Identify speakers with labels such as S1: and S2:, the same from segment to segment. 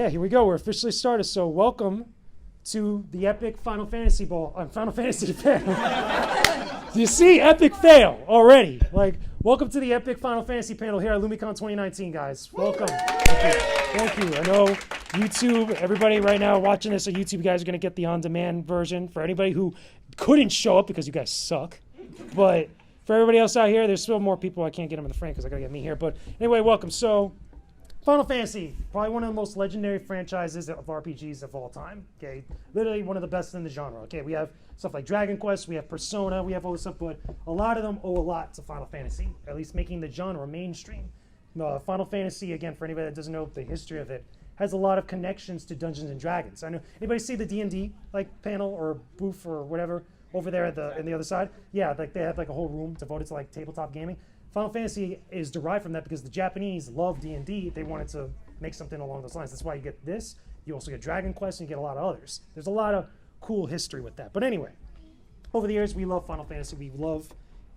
S1: Yeah, here we go. We're officially started. So welcome to the epic Final Fantasy Final Fantasy panel. Do you see? Epic fail already. Like, welcome to the epic Final Fantasy panel here at Lumicon 2019, guys. Welcome. Thank you. I know YouTube, everybody right now watching this on YouTube, you guys are going to get the on-demand version. For anybody who couldn't show up because you guys suck. But for everybody else out here, there's still more people. I can't get them in the frame because I got to get me here. But anyway, welcome. So, Final Fantasy, probably one of the most legendary franchises of RPGs of all time. Okay, literally one of the best in the genre. Okay, we have stuff like Dragon Quest, we have Persona, we have all this stuff, but a lot of them owe a lot to Final Fantasy, at least making the genre mainstream. Final Fantasy, again, for anybody that doesn't know the history of it, has a lot of connections to Dungeons and Dragons. I know anybody see the D&D like panel or booth or whatever over there at in the other side? Yeah, like they have like a whole room devoted to like tabletop gaming. Final Fantasy is derived from that because the Japanese love D&D. They wanted to make something along those lines. That's why you get this. You also get Dragon Quest and you get a lot of others. There's a lot of cool history with that. But anyway, over the years, we love Final Fantasy. We love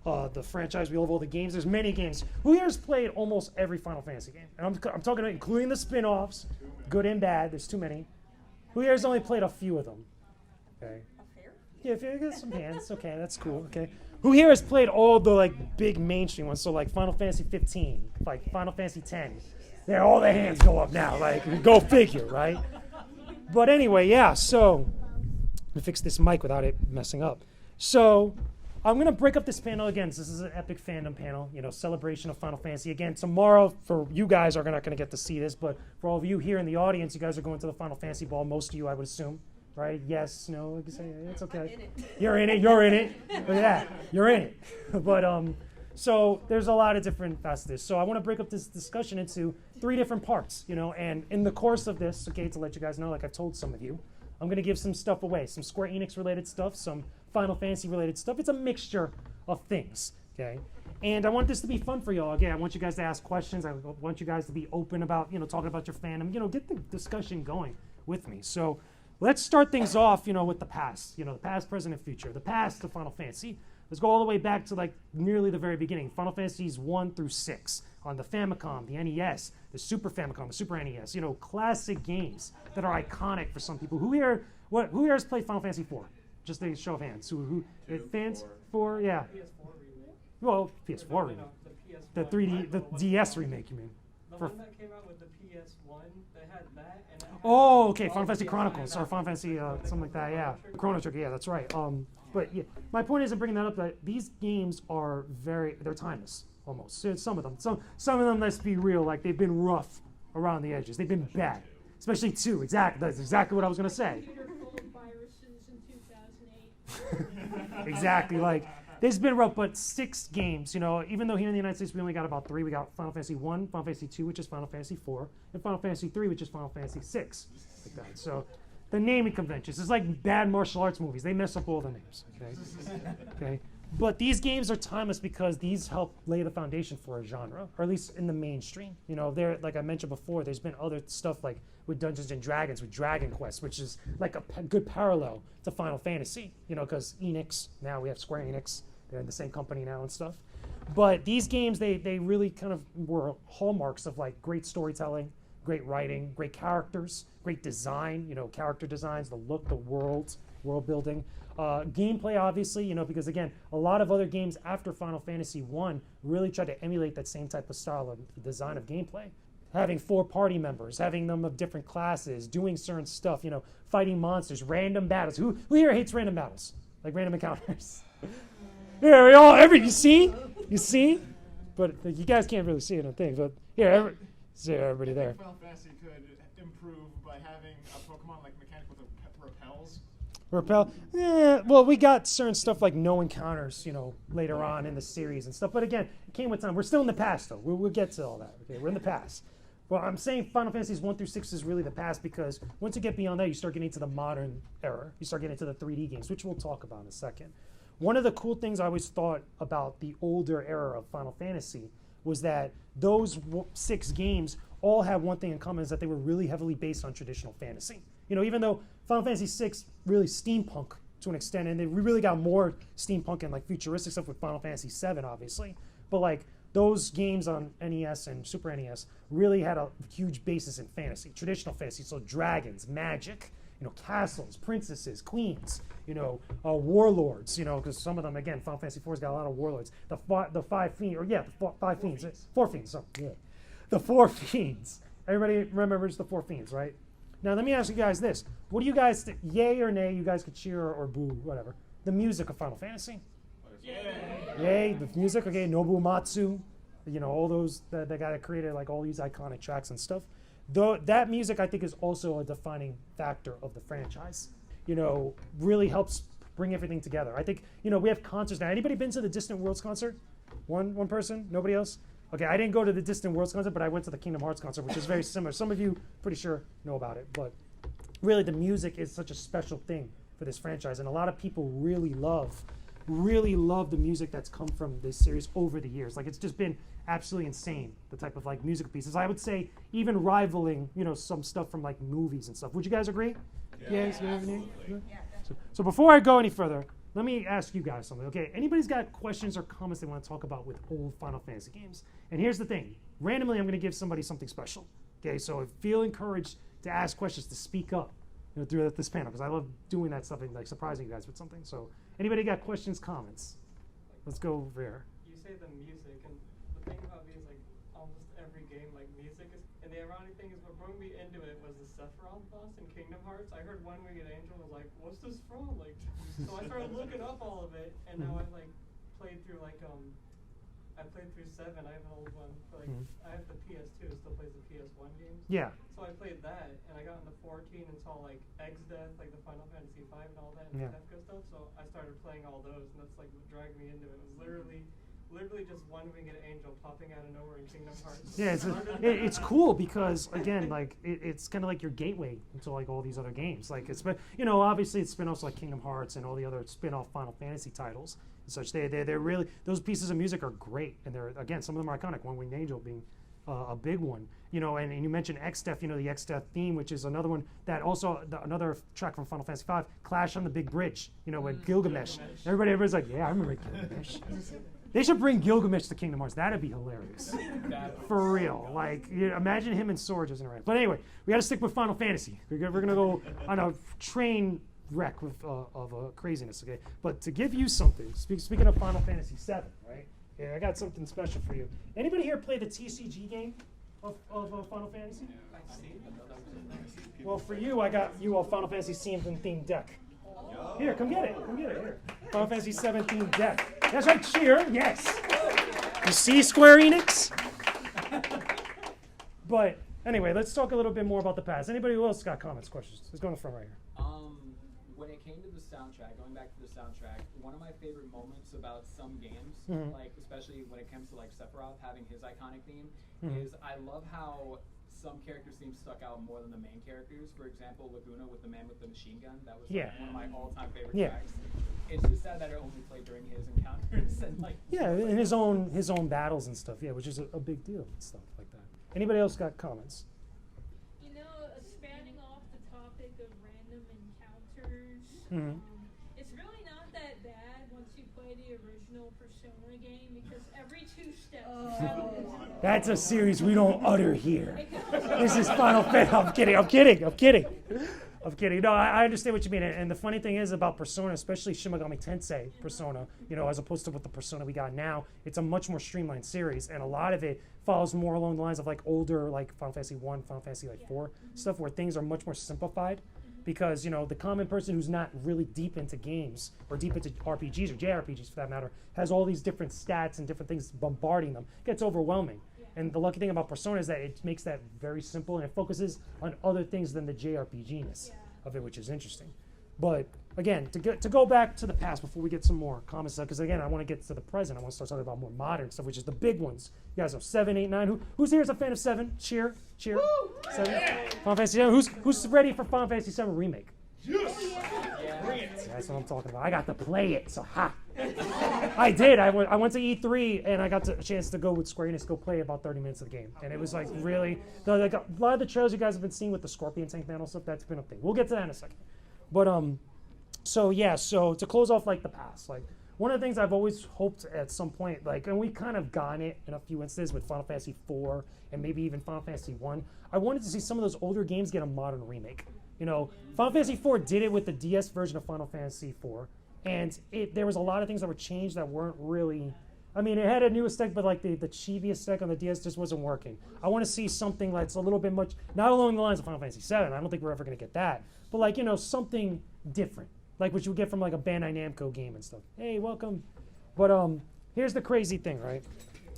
S1: the franchise. We love all the games. There's many games. Who here has played almost every Final Fantasy game? And I'm talking about including the spin-offs, good and bad. There's too many. Who here has only played a few of them? Okay. Yeah, if you get some hands, okay, that's cool. Okay. Who here has played all the like big mainstream ones? So like Final Fantasy 15, like Final Fantasy 10. There, all the hands go up now. Like, go figure, right? But anyway, yeah. So let me fix this mic without it messing up. So I'm gonna break up this panel again. So this is an epic fandom panel, celebration of Final Fantasy. Again, tomorrow for you guys are not gonna get to see this, but for all of you here in the audience, you guys are going to the Final Fantasy Ball. Most of you, I would assume. Right? Yes, no, you can say it's okay. You're in it. You're in it. Look at that. You're in it. But so there's a lot of different facets of this. So I want to break up this discussion into 3 different parts, and in the course of this, okay, to let you guys know, like I've told some of you, I'm going to give some stuff away, some Square Enix related stuff, some Final Fantasy related stuff. It's a mixture of things, okay? And I want this to be fun for y'all. Again, I want you guys to ask questions. I want you guys to be open about, talking about your fandom, get the discussion going with me. So let's start things off, with the past. The past, present, and future. The past of Final Fantasy. Let's go all the way back to like nearly the very beginning. Final Fantasies 1 through 6 on the Famicom, the NES, the Super Famicom, the Super NES. Classic games that are iconic for some people. Who here has played Final Fantasy 4? Just a show of hands. Who fans? 4, yeah.
S2: PS4 remake.
S1: Well, PS4 remake.
S2: The PS1.
S1: The 3D, the DS remake, you mean?
S2: The one that came out with the PS1, they had that. And
S1: Oh, okay, Final Fantasy Chronicles, or Final Fantasy, something like that, yeah. Chrono Trigger, yeah, that's right. But yeah, my point is in bringing that up that these games are they're timeless, almost. So some of them. Some of them, let's be real, like they've been rough around the edges. They've been bad. Especially 2, exactly. That's exactly what I was going to say. Exactly, like, this has been rough, but 6 games, even though here in the United States we only got about 3. We got Final Fantasy 1, Final Fantasy 2, which is Final Fantasy 4, and Final Fantasy 3, which is Final Fantasy 6. Like that. So the naming conventions, it's like bad martial arts movies. They mess up all the names, okay? But these games are timeless because these help lay the foundation for a genre, or at least in the mainstream. There, like I mentioned before, there's been other stuff like with Dungeons and Dragons, with Dragon Quest, which is like a good parallel to Final Fantasy, because Enix, now we have Square Enix, they're in the same company now and stuff. But these games, they really kind of were hallmarks of like great storytelling, great writing, great characters, great design, character designs, the look, the world building. Gameplay, obviously, because again, a lot of other games after Final Fantasy 1 really tried to emulate that same type of style of design of gameplay. Having 4 party members, having them of different classes, doing certain stuff, fighting monsters, random battles. Who here hates random battles? Like random encounters? Yeah, we all, you see? But you guys can't really see it on things, but here, everybody there.
S3: Final Fantasy could improve by having a Pokemon like mechanic with repels.
S1: Repel? Yeah, well, we got certain stuff like no encounters, later on in the series and stuff. But again, it came with time. We're still in the past, though. We'll get to all that. Okay, we're in the past. Well, I'm saying Final Fantasies 1 through 6 is really the past because once you get beyond that, you start getting into the modern era. You start getting into the 3D games, which we'll talk about in a second. One of the cool things I always thought about the older era of Final Fantasy was that those 6 games all had one thing in common, is that they were really heavily based on traditional fantasy. Even though Final Fantasy 6 really steampunk to an extent, and we really got more steampunk and like futuristic stuff with Final Fantasy 7, obviously. But like those games on NES and Super NES really had a huge basis in fantasy, traditional fantasy. So dragons, magic, castles, princesses, queens, warlords, because some of them, again, Final Fantasy IV's got a lot of warlords. The five fiends, five fiends, four fiends. So, yeah, the four fiends. Everybody remembers the four fiends, right? Now let me ask you guys this: what do you guys think? Yay or nay? You guys could cheer or boo, whatever. The music of Final Fantasy. Yay, the music. Okay, Nobuo Matsu. All those the guy that created like all these iconic tracks and stuff. Though that music, I think, is also a defining factor of the franchise. Really helps bring everything together. I think we have concerts now. Anybody been to the Distant Worlds concert? One person? Nobody else? Okay, I didn't go to the Distant Worlds concert, but I went to the Kingdom Hearts concert, which is very similar. Some of you, pretty sure, know about it. But really, the music is such a special thing for this franchise, and a lot of people really love the music that's come from this series over the years. Like, it's just been absolutely insane, the type of like music pieces. I would say even rivaling, some stuff from like movies and stuff. Would you guys agree? Yes. Yeah, so before I go any further, let me ask you guys something. Okay, anybody's got questions or comments they want to talk about with old Final Fantasy games? And here's the thing: randomly, I'm going to give somebody something special. Okay, so feel encouraged to ask questions, to speak up, through this panel, because I love doing that stuff and like surprising you guys with something. So, anybody got questions, comments? Let's go over here.
S2: You say the music, and the thing about me is like almost every game, like music is. And the ironic thing is, what brought me into it was the Sephiroth boss in Kingdom Hearts. I heard One Winged Angel was like, "What's this from?" Like, so I started looking up all of it, and now I've like played through like I played through 7. I have an old one. But, like I have the PS2. It still plays the PS1 games.
S1: Yeah.
S2: So I played that, and I got into 14 and saw like Egg's Death, like the Final Fantasy V and all that, and that good stuff. So I started playing all those, and that's like what dragged me into it. It was literally just One Winged Angel popping out of nowhere in Kingdom Hearts.
S1: Yeah, it's cool because again, like it's kind of like your gateway into like all these other games. Like it's obviously it's spin-offs like Kingdom Hearts and all the other spin-off Final Fantasy titles and such. They're really, those pieces of music are great, and they're, again, some of them are iconic. One Winged Angel being a big one, and you mentioned X-Death, the X-Death theme, which is another one that also, another track from Final Fantasy V, Clash on the Big Bridge, with Gilgamesh. Everybody's like, yeah, I remember Gilgamesh. They should bring Gilgamesh to Kingdom Hearts. That'd be hilarious. For real. Like, imagine him and Sora just interact. But anyway, we got to stick with Final Fantasy. We're going to go on a train wreck of craziness, okay? But to give you something, speaking of Final Fantasy VII, right? Yeah, I got something special for you. Anybody here play the TCG game of Final Fantasy? Well, for you, I got you a Final Fantasy VII themed deck. Here, come get it. Here. Final Fantasy VII themed deck. That's right, cheer. Yes. You see, Square Enix? But anyway, let's talk a little bit more about the past. Anybody else got comments, questions? Let's go in the front right here.
S4: When it came to the soundtrack, going back to the soundtrack, one of my favorite moments about some games, like especially when it comes to like Sephiroth having his iconic theme, is I love how some characters seem stuck out more than the main characters. For example, Laguna with the man with the machine gun. That was like one of my all-time favorite tracks. It's just sad that it only played during his encounters and like. Yeah,
S1: in his own battles and stuff. Yeah, which is a big deal and stuff like that. Anybody else got comments?
S5: Spanning off the topic of random encounters, it's really not that bad once you play the original Persona game, because every 2 steps.
S1: That's a series we don't utter here. This is Final Fantasy. I'm kidding. No, I understand what you mean. And the funny thing is about Persona, especially Shin Megami Tensei Persona, as opposed to what the Persona we got now, it's a much more streamlined series, and a lot of it follows more along the lines of like older, like Final Fantasy 1, Final Fantasy 4 stuff, where things are much more simplified. Because the common person who's not really deep into games or deep into RPGs or JRPGs for that matter has all these different stats and different things bombarding them. It gets overwhelming. And the lucky thing about Persona is that it makes that very simple, and it focuses on other things than the JRPG-ness of it, which is interesting. But again, to go back to the past before we get some more comments, because again, I want to get to the present. I want to start talking about more modern stuff, which is the big ones. You guys know 7, 8, 9. Who's here is a fan of 7? Cheer. Woo! 7. Final Fantasy 7. Who's ready for Final Fantasy 7 remake?
S3: Yes.
S1: That's what I'm talking about. I got to play it, so ha. I did. I went to E3 and I got a chance to go with Square Enix, go play about 30 minutes of the game, and it was like really like a lot of the trailers you guys have been seeing with the Scorpion Tank panel stuff. That's been a thing. We'll get to that in a second. But so to close off like the past, like one of the things I've always hoped at some point, like, and we kind of gotten it in a few instances with Final Fantasy IV and maybe even Final Fantasy I. I wanted to see some of those older games get a modern remake. You know, Final Fantasy IV did it with the DS version of Final Fantasy IV, and there was a lot of things that were changed that weren't really. I mean, it had a new aesthetic, but like the chibi aesthetic on the DS just wasn't working. I want to see something that's a little bit much, not along the lines of Final Fantasy VII. I don't think we're ever going to get that, but like, you know, something different, like what you would get from like a Bandai Namco game and stuff. Hey, welcome. But here's the crazy thing, right?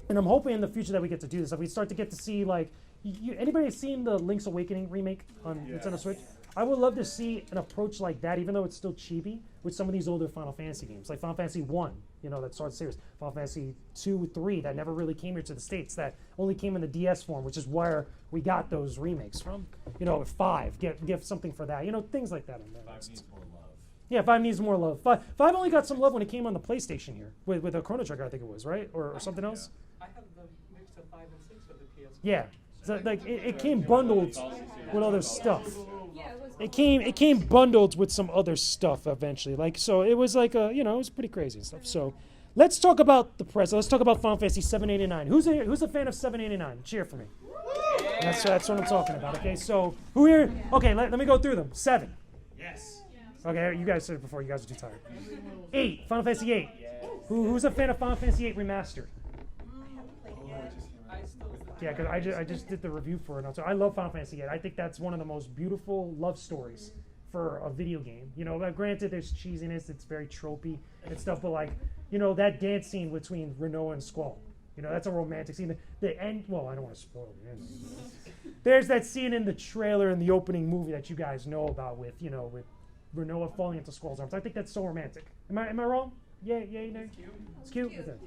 S1: And I'm hoping in the future that we get to do this. That we start to get to see like, anybody seen the Link's Awakening remake on Nintendo Switch? I would love to see an approach like that, even though it's still chibi, with some of these older Final Fantasy games, like Final Fantasy 1, you know, that started the series. Final Fantasy 2, 3, that never really came here to the States, that only came in the DS form, which is where we got those remakes from. You know, 5, give something for that. You know, things like that in there.
S6: 5 needs more love.
S1: Yeah, 5 needs more love. 5 only got some love when it came on the PlayStation here, with a Chrono Trigger, I think it was, right? Or something else?
S2: I have the mix of 5 and 6 with the PS.
S1: Yeah. So like it came bundled with other stuff.
S5: Yeah, it was.
S1: It came bundled with some other stuff eventually. Like, so it was like a, you know, it was pretty crazy and stuff. So let's talk about the present. Let's talk about Final Fantasy 789. Who's a fan of 789? Cheer for me. That's what I'm talking about. Okay, so who here? Okay, let me go through them. 7.
S6: Yes.
S1: Okay, you guys said it before. You guys are too tired. 8. Final Fantasy 8. Who's a fan of Final Fantasy 8 Remastered? Yeah, because I just did the review for it. So I love Final Fantasy VIII. I think that's one of the most beautiful love stories for a video game. You know, granted, there's cheesiness. It's very tropey and stuff. But like, you know, that dance scene between Renault and Squall. You know, that's a romantic scene. The end. Well, I don't want to spoil the end. There's that scene in the trailer in the opening movie that you guys know about with, you know, with Renault falling into Squall's arms. I think that's so romantic. Am I wrong? Yeah, no. It's cute.
S5: Cute.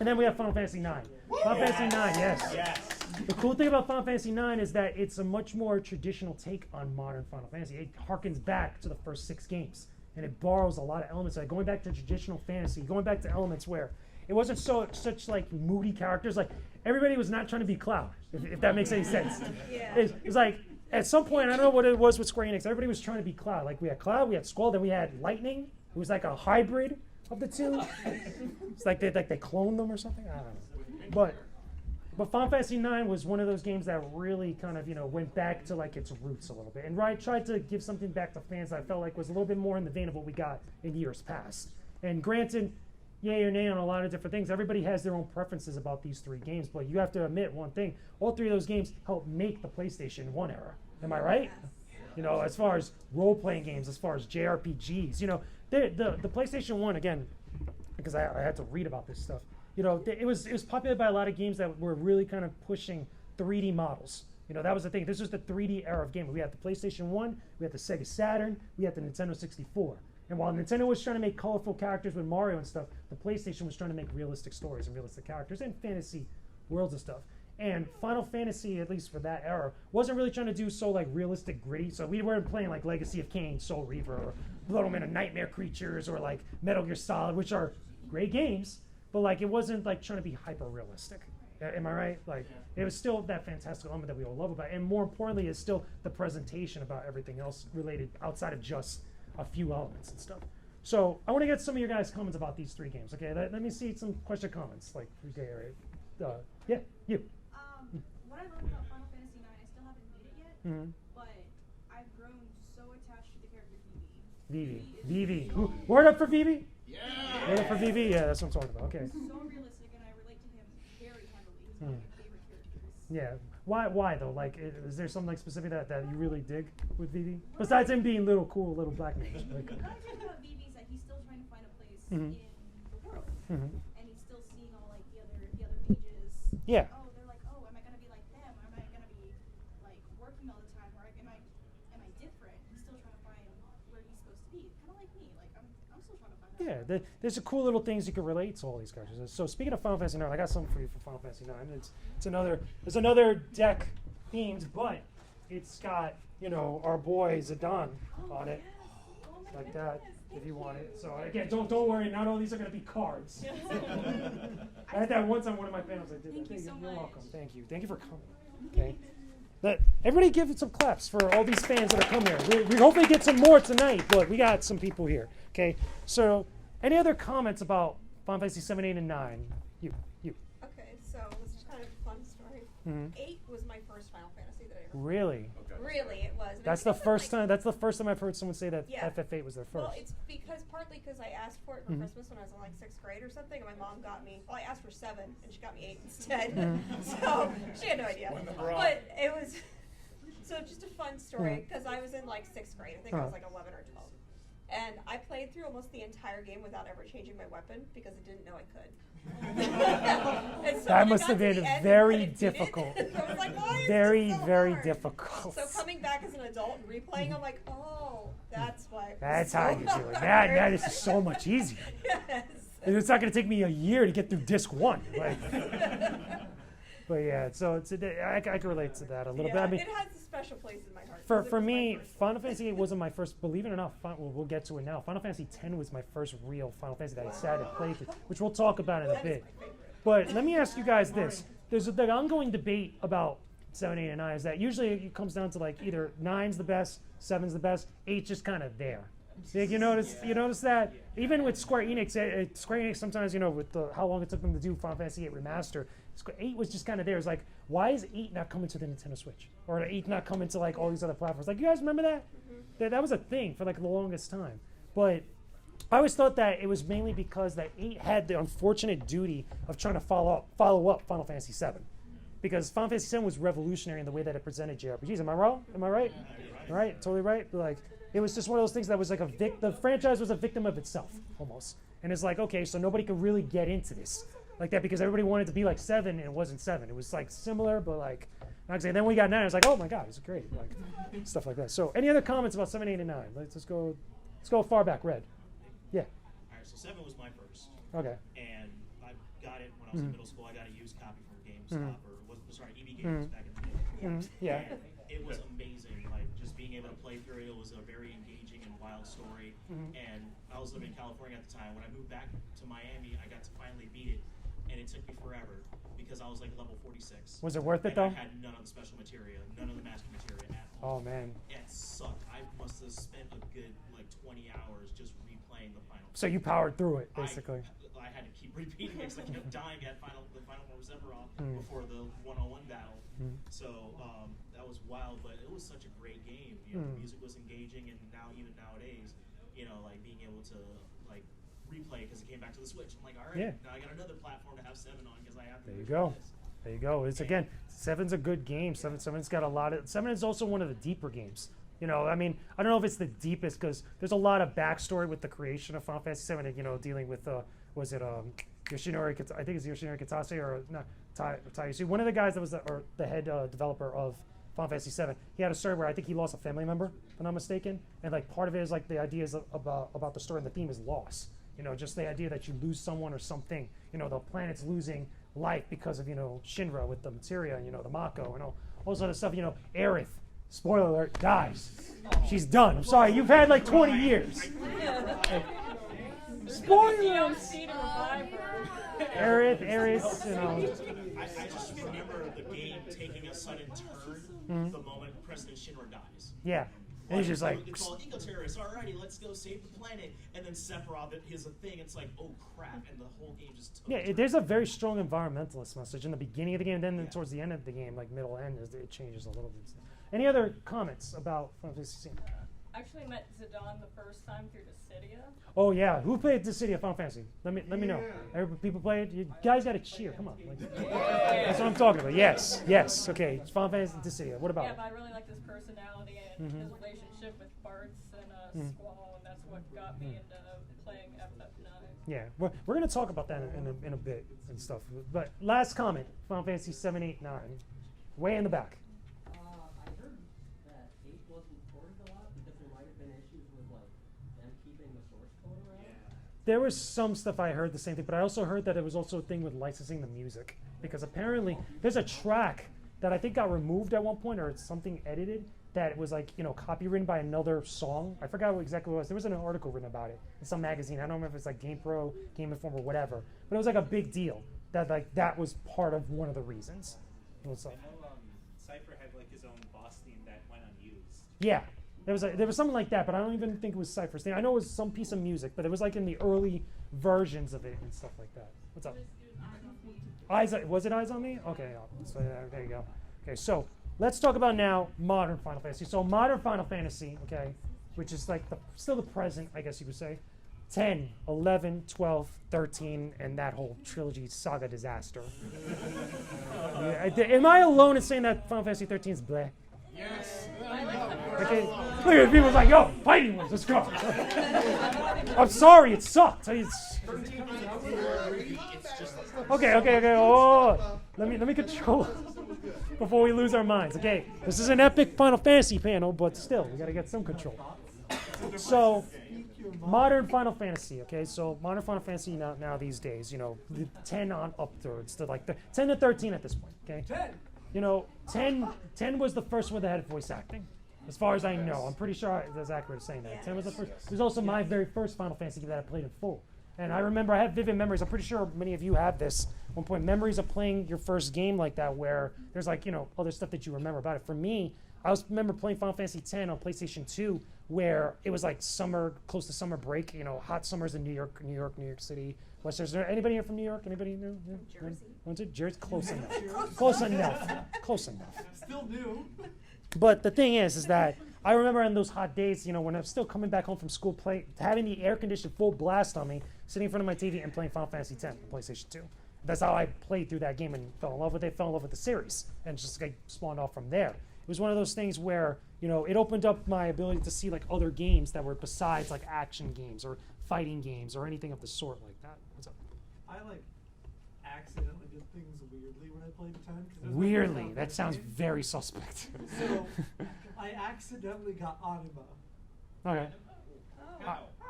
S1: And then we have Final Fantasy IX. Final Fantasy IX, yes. The cool thing about Final Fantasy IX is that it's a much more traditional take on modern Final Fantasy. It harkens back to the first 6 games, and it borrows a lot of elements, like going back to traditional fantasy, going back to elements where it wasn't such like moody characters. Like everybody was not trying to be Cloud, if that makes any sense.
S5: Yeah.
S1: It's like at some point, I don't know what it was with Square Enix. Everybody was trying to be Cloud. Like we had Cloud, we had Squall, then we had Lightning. It was like a hybrid of the two. It's like they cloned them or something. I don't know. But Final Fantasy IX was one of those games that really kind of, you know, went back to like its roots a little bit, and tried to give something back to fans that I felt like was a little bit more in the vein of what we got in years past. And granted, yay or nay on a lot of different things. Everybody has their own preferences about these 3 games, but you have to admit one thing: all 3 of those games helped make the PlayStation 1 era. Am I right? You know, as far as role-playing games, as far as JRPGs, you know, the PlayStation 1, again, because I had to read about this stuff, you know, it was populated by a lot of games that were really kind of pushing 3D models. You know, that was the thing. This was the 3D era of gaming. We had the PlayStation 1, we had the Sega Saturn, we had the Nintendo 64. And while Nintendo was trying to make colorful characters with Mario and stuff, the PlayStation was trying to make realistic stories and realistic characters and fantasy worlds and stuff. And Final Fantasy, at least for that era, wasn't really trying to do so like realistic gritty. So we weren't playing like Legacy of Kain, Soul Reaver, or Blood Omen of Nightmare Creatures, or like Metal Gear Solid, which are great games, but like it wasn't like trying to be hyper realistic. Am I right? Like it was still that fantastic element that we all love about it. And more importantly, it's still the presentation about everything else related outside of just a few elements and stuff. So I want to get some of your guys' comments about these 3 games. Okay, let me see some question comments. Like, okay, all right. Yeah, you.
S7: What I love about Final Fantasy IX, I still haven't beat it yet, but I've grown so attached to the character Vivi.
S1: Vivi. Word up for Vivi?
S3: Yeah.
S1: Word up for Vivi? Yeah, that's what I'm talking about. Okay.
S7: So realistic, and I relate to him very heavily. He's one of my favorite characters.
S1: Yeah. Why though? Like, is there something like specific that you really dig with Vivi? Besides him being little cool, little black man. Like,
S7: What I like about Vivi is that he's still trying to find a place in the world, and he's still seeing all like the other mages.
S1: Yeah.
S7: Oh, they're like, oh, am I gonna be like them? Am I gonna be like working all the time, or am I different? He's still trying to find where he's supposed to be. Kind of like me. Like I'm still trying to find.
S1: Yeah, there's a cool little things you can relate to all these characters. So speaking of Final Fantasy IX, I got something for you for Final Fantasy IX. It's another deck themed, but it's got, you know, our boy Zidane on it, like that, if you want it. So again, don't worry, not all these are gonna be cards. I had that once on one of my panels. I did that.
S7: Thank you so
S1: You're
S7: much.
S1: welcome. Thank you for coming. Okay. Everybody give it some claps for all these fans that are coming here. We hopefully get some more tonight, but we got some people here. Okay, so Any other comments about Final Fantasy 7, 8, and 9? You.
S6: Okay, so this is kind of a fun story. 8 was my first Final Fantasy that I ever played.
S1: Really?
S6: Really, it was. And
S1: That's
S6: it's
S1: the
S6: because of,
S1: first
S6: like,
S1: time. That's the first time I've heard someone say that
S6: Yeah.
S1: FF8 was their first.
S6: Well, it's partly because I asked for it for Christmas when I was in like 6th grade or something, and my mom got me. Well, I asked for 7, and she got me 8 instead. So she had no idea. But it was so just a fun story because I was in like 6th grade. I think I was like 11 or 12, and I played through almost the entire game without ever changing my weapon because I didn't know I could. And so
S1: That
S6: when it
S1: must
S6: got
S1: have
S6: to
S1: been
S6: the end and
S1: very
S6: when it did it,
S1: difficult.
S6: I was like, why is
S1: Very,
S6: this so
S1: very
S6: hard?
S1: difficult.
S6: So coming back as an adult and replaying, I'm like, oh, that's why. It was
S1: That's
S6: so
S1: how you do it.
S6: hard.
S1: That is so much easier.
S6: Yes.
S1: It's not going to take me a year to get through disc 1. Like, but yeah, so I can relate to that a little bit. I mean,
S6: it has a special place in my heart.
S1: For
S6: 'cause it was my
S1: me,
S6: first
S1: Final Fantasy VIII wasn't my first. Believe it or not, we'll get to it now. Final Fantasy X was my first real Final Fantasy that I sat and played through, which we'll talk about in a
S6: That is
S1: bit.
S6: my favorite.
S1: But let me ask you guys this: there's the ongoing debate about 7, 8, and 9 is that usually it comes down to like either 9's the best, 7's the best, 8's just kind of there. Like, you notice that even with Square Enix sometimes, with how long it took them to do Final Fantasy VIII Remaster, 8 was just kind of there. It's like, why is 8 not coming to the Nintendo Switch? Or 8 not coming to like all these other platforms? Like, you guys remember that? That was a thing for like the longest time. But I always thought that it was mainly because that 8 had the unfortunate duty of trying to follow up Final Fantasy VII. Because Final Fantasy VII was revolutionary in the way that it presented JRPGs. Am I wrong? Am I right? Right? Totally right? But like, it was just one of those things that was like the franchise was a victim of itself, almost. And it's like, okay, so nobody could really get into this like that because everybody wanted to be like 7 and it wasn't 7. It was like similar, but like, not exactly. Then we got 9, it's like, oh my God, it's great. Like, stuff like that. So any other comments about 7, 8, and 9? Let's go far back. Red. Yeah.
S8: All right, so 7 was my first.
S1: Okay.
S8: And I got it when I was in middle school. I got a used copy from GameStop EB Games back in the day.
S1: Yeah.
S8: And it was amazing. Like just being able to play through it. It was a very engaging and wild story. And I was living in California at the time. When I moved back to Miami, I got to finally beat it, and it took me forever because I was like level 46.
S1: Was it worth it
S8: and
S1: though?
S8: I had none of the special materia, none of the master materia at all.
S1: Oh man.
S8: It sucked. I must have spent a good like 20 hours just replaying the final.
S1: So you powered through it, basically.
S8: I had to keep repeating it because I kept dying at the final form of Sephiroth before the one-on-one battle. So that was wild, but it was such a great game. The music was engaging, and even nowadays, like being able to like replay because it came back to the Switch. I'm like, all right, now I got another platform to have 7 on because I have.
S1: There you go. There you go. It's again, 7's a good game. 7's got a lot of. 7 is also one of the deeper games. I mean, I don't know if it's the deepest because there's a lot of backstory with the creation of Final Fantasy VII. And, dealing with was it Yoshinori? I think it's Yoshinori Kitase or no, Taiyoshi. One of the guys that was the head developer of Final Fantasy VII. He had a story where I think he lost a family member, if I'm not mistaken. And like part of it is like the ideas about the story and the theme is loss. Just the idea that you lose someone or something. The planet's losing life because of Shinra with the materia, the Mako and all this other stuff. Aerith, spoiler alert, dies. She's done. I'm sorry, you've had like 20 years. Spoiler. Aerith,
S8: I just remember the game taking a sudden turn the moment President Shinra dies.
S1: Yeah. And he's just like,
S8: it's all eco-terrorists, alrighty, let's go save the planet. And then Sephiroth is a thing, it's like, oh crap, and the whole game just took a turn.
S1: There's a very strong environmentalist message in the beginning of the game, then towards the end of the game, like middle end, it changes a little bit. Any other comments about Final Fantasy VI?
S9: Actually met Zidane the first time through Dissidia.
S1: Oh yeah, who played Dissidia Final Fantasy? Let me know. People play it. You guys got to cheer. Come on. That's what I'm talking about. Yes. Okay, Final Fantasy Dissidia. What about it?
S9: But I really like his personality and his relationship with Bartz and Squall, and that's what got me into playing FF9.
S1: Yeah, we're going to talk about that in a bit and stuff. But last comment: Final Fantasy 7, 8, 9, way in the back.
S10: I heard that 8 wasn't ported a lot because there might have been issues with like them keeping the source code around.
S1: There was some stuff I heard the same thing, but I also heard that it was also a thing with licensing the music because apparently there's a track that I think got removed at one point or it's something edited that was like copywritten by another song. I forgot what exactly it was. There was an article written about it in some magazine. I don't remember if it's like GamePro, Game Informer, whatever. But it was like a big deal that like that was part of one of the reasons. What's up?
S3: Cypher had like his own boss theme that went unused.
S1: Yeah. There was something like that, but I don't even think it was Cypher's thing. I know it was some piece of music, but it was like in the early versions of it and stuff like that. What's up? Was it Eyes on Me? Okay, so there you go. Okay, so let's talk about now modern Final Fantasy. So modern Final Fantasy, okay, which is like still the present, I guess you could say. 10, 11, 12, 13, and that whole trilogy saga disaster. Am I alone in saying that Final Fantasy 13 is bleh?
S3: Yes.
S1: Okay. Look at people like, yo, fighting ones, let's go. I'm sorry, it sucked. Okay. Oh, let me control before we lose our minds. Okay, this is an epic Final Fantasy panel, but still, we gotta get some control. So, modern Final Fantasy. Okay, so modern Final Fantasy now these days, the 10 on upwards to like the 10 to 13 at this point. Okay. 10 was the first one that had voice acting. As far as I know, I'm pretty sure that's accurate saying that. 10 was the first. It was also my very first Final Fantasy game that I played in full. And I remember I have vivid memories. I'm pretty sure many of you have this at one point. Memories of playing your first game like that where there's like, other stuff that you remember about it. For me, I remember playing Final Fantasy X on PlayStation 2 where it was like summer, close to summer break, hot summers in New York City. Is there anybody here from New York? Anybody new? Jersey. Jersey? Close enough. Close enough.
S3: Still new.
S1: But the thing is that I remember on those hot days, when I was still coming back home from school, having the air conditioned full blast on me, sitting in front of my TV and playing Final Fantasy X on PlayStation 2. That's how I played through that game and fell in love with it, fell in love with the series, and just like spawned off from there. It was one of those things where, it opened up my ability to see like other games that were besides like action games or fighting games or anything of the sort like that. What's up?
S11: I accidentally did things weirdly when I played 10.
S1: Weirdly? That sounds very suspect.
S11: So, I accidentally got Anima.
S1: Okay.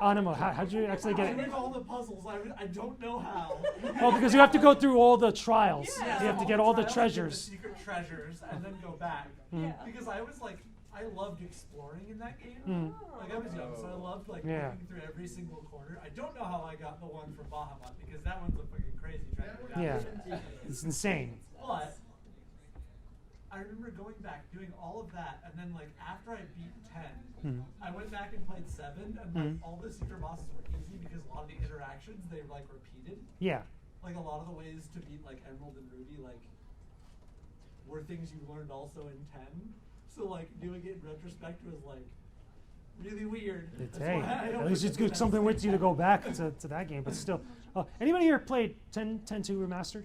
S1: Anima, how'd you actually get it?
S11: With all the puzzles, I don't know how.
S1: Oh, because you have to go through all the trials.
S11: Yeah,
S1: you have to get all the treasures.
S11: The secret treasures, and then go back.
S1: Mm.
S11: Because I was like, I loved exploring in that game.
S1: Mm.
S11: Like I was young, so I loved looking through every single corner. I don't know how I got the one from Bahamut because that one's a fucking crazy treasure.
S1: Yeah, it's insane.
S11: But I remember going back, doing all of that, and then like after I beat 10, I went back and played 7, and like all the secret bosses were easy because a lot of the interactions they like repeated.
S1: Yeah.
S11: Like a lot of the ways to beat like Emerald and Ruby like were things you learned also in 10. So like doing it in retrospect was like really weird.
S1: Hey, at least it's good something with you to go back to that game, but still. Anybody here played 10-2 remastered?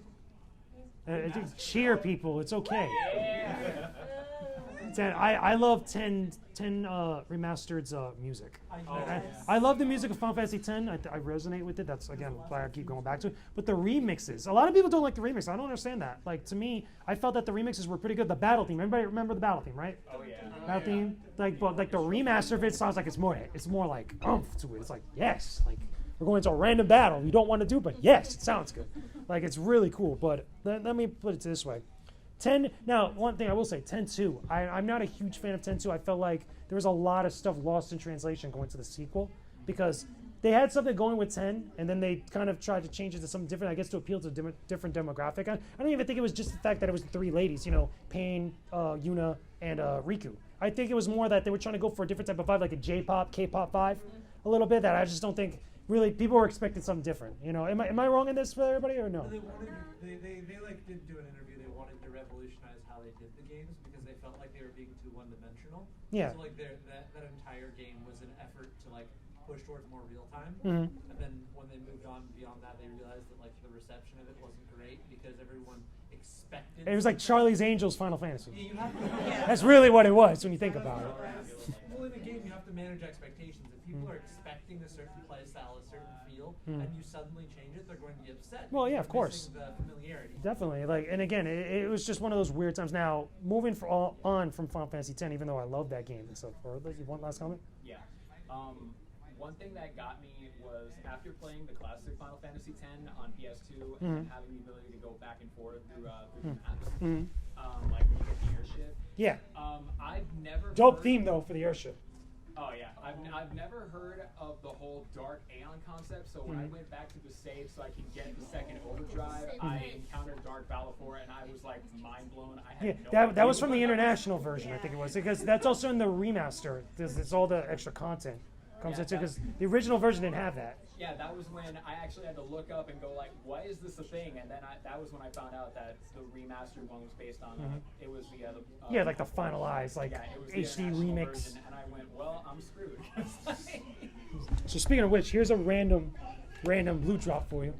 S1: Cheer, people. It's okay. I love 10 remastered's music. I love the music of Final Fantasy X. I resonate with it. That's, again, why I keep going back to it. But the remixes, a lot of people don't like the remix. I don't understand that. Like, to me, I felt that the remixes were pretty good. The battle theme. Everybody remember the battle theme, right?
S4: Oh, yeah.
S1: Battle theme. But the remaster of it sounds like it's more like oomph to it. It's like, yes, like we're going to a random battle you don't want to do, but yes, it sounds good. Like, it's really cool. But let me put it this way. 10, now, one thing I will say, 10-2. I'm not a huge fan of 10-2. I felt like there was a lot of stuff lost in translation going to the sequel because they had something going with 10, and then they kind of tried to change it to something different, I guess, to appeal to a different demographic. I don't even think it was just the fact that it was 3 ladies, Pain, Yuna, and Riku. I think it was more that they were trying to go for a different type of vibe, like a J-pop, K-pop vibe, a little bit, that I just don't think really people were expecting something different. Am I wrong in this for everybody or no?
S11: They like didn't do an interview. They wanted to revolutionize how they did the games because they felt like they were being too one-dimensional.
S1: Yeah.
S11: So like that entire game was an effort to like push towards more real time.
S1: Mm-hmm.
S11: And then when they moved on beyond that, they realized that like the reception of it wasn't great because everyone expected.
S1: It was like Charlie's Angels Final Fantasy.
S11: Yeah, you have to.
S1: That's really what it was when you think about it.
S11: Well, in a game, you have to manage expectations. If people are expecting a certain play style, a certain feel, and you suddenly change it, they're going to be upset.
S1: Well, yeah, of course.
S11: The familiarity.
S1: Definitely. And again, it was just one of those weird times. Now, moving on from Final Fantasy X, even though I love that game and stuff. One last comment?
S4: Yeah. One thing that got me was after playing the classic Final Fantasy X on PS2 and having the ability to go back and forth through the maps, like when you get the airship.
S1: Yeah.
S4: I've never
S1: dope theme though for the airship.
S4: Oh yeah, I've never heard of the whole Dark Aeon concept. So when I went back to the save so I could get the second overdrive, I encountered Dark Valifor and I was like mind blown. I had
S1: that was from the international version, I think it was, because that's also in the remaster. It's all the extra content comes into because the original version didn't have that.
S4: Yeah, that was when I actually had to look up and go like, why is this a thing? And then that was when I found out that the remastered one was based on it was the
S1: like the finalized
S4: it was
S1: HD
S4: the
S1: remix.
S4: version, and I went, well, I'm screwed.
S1: So speaking of which, here's a random loot drop for you.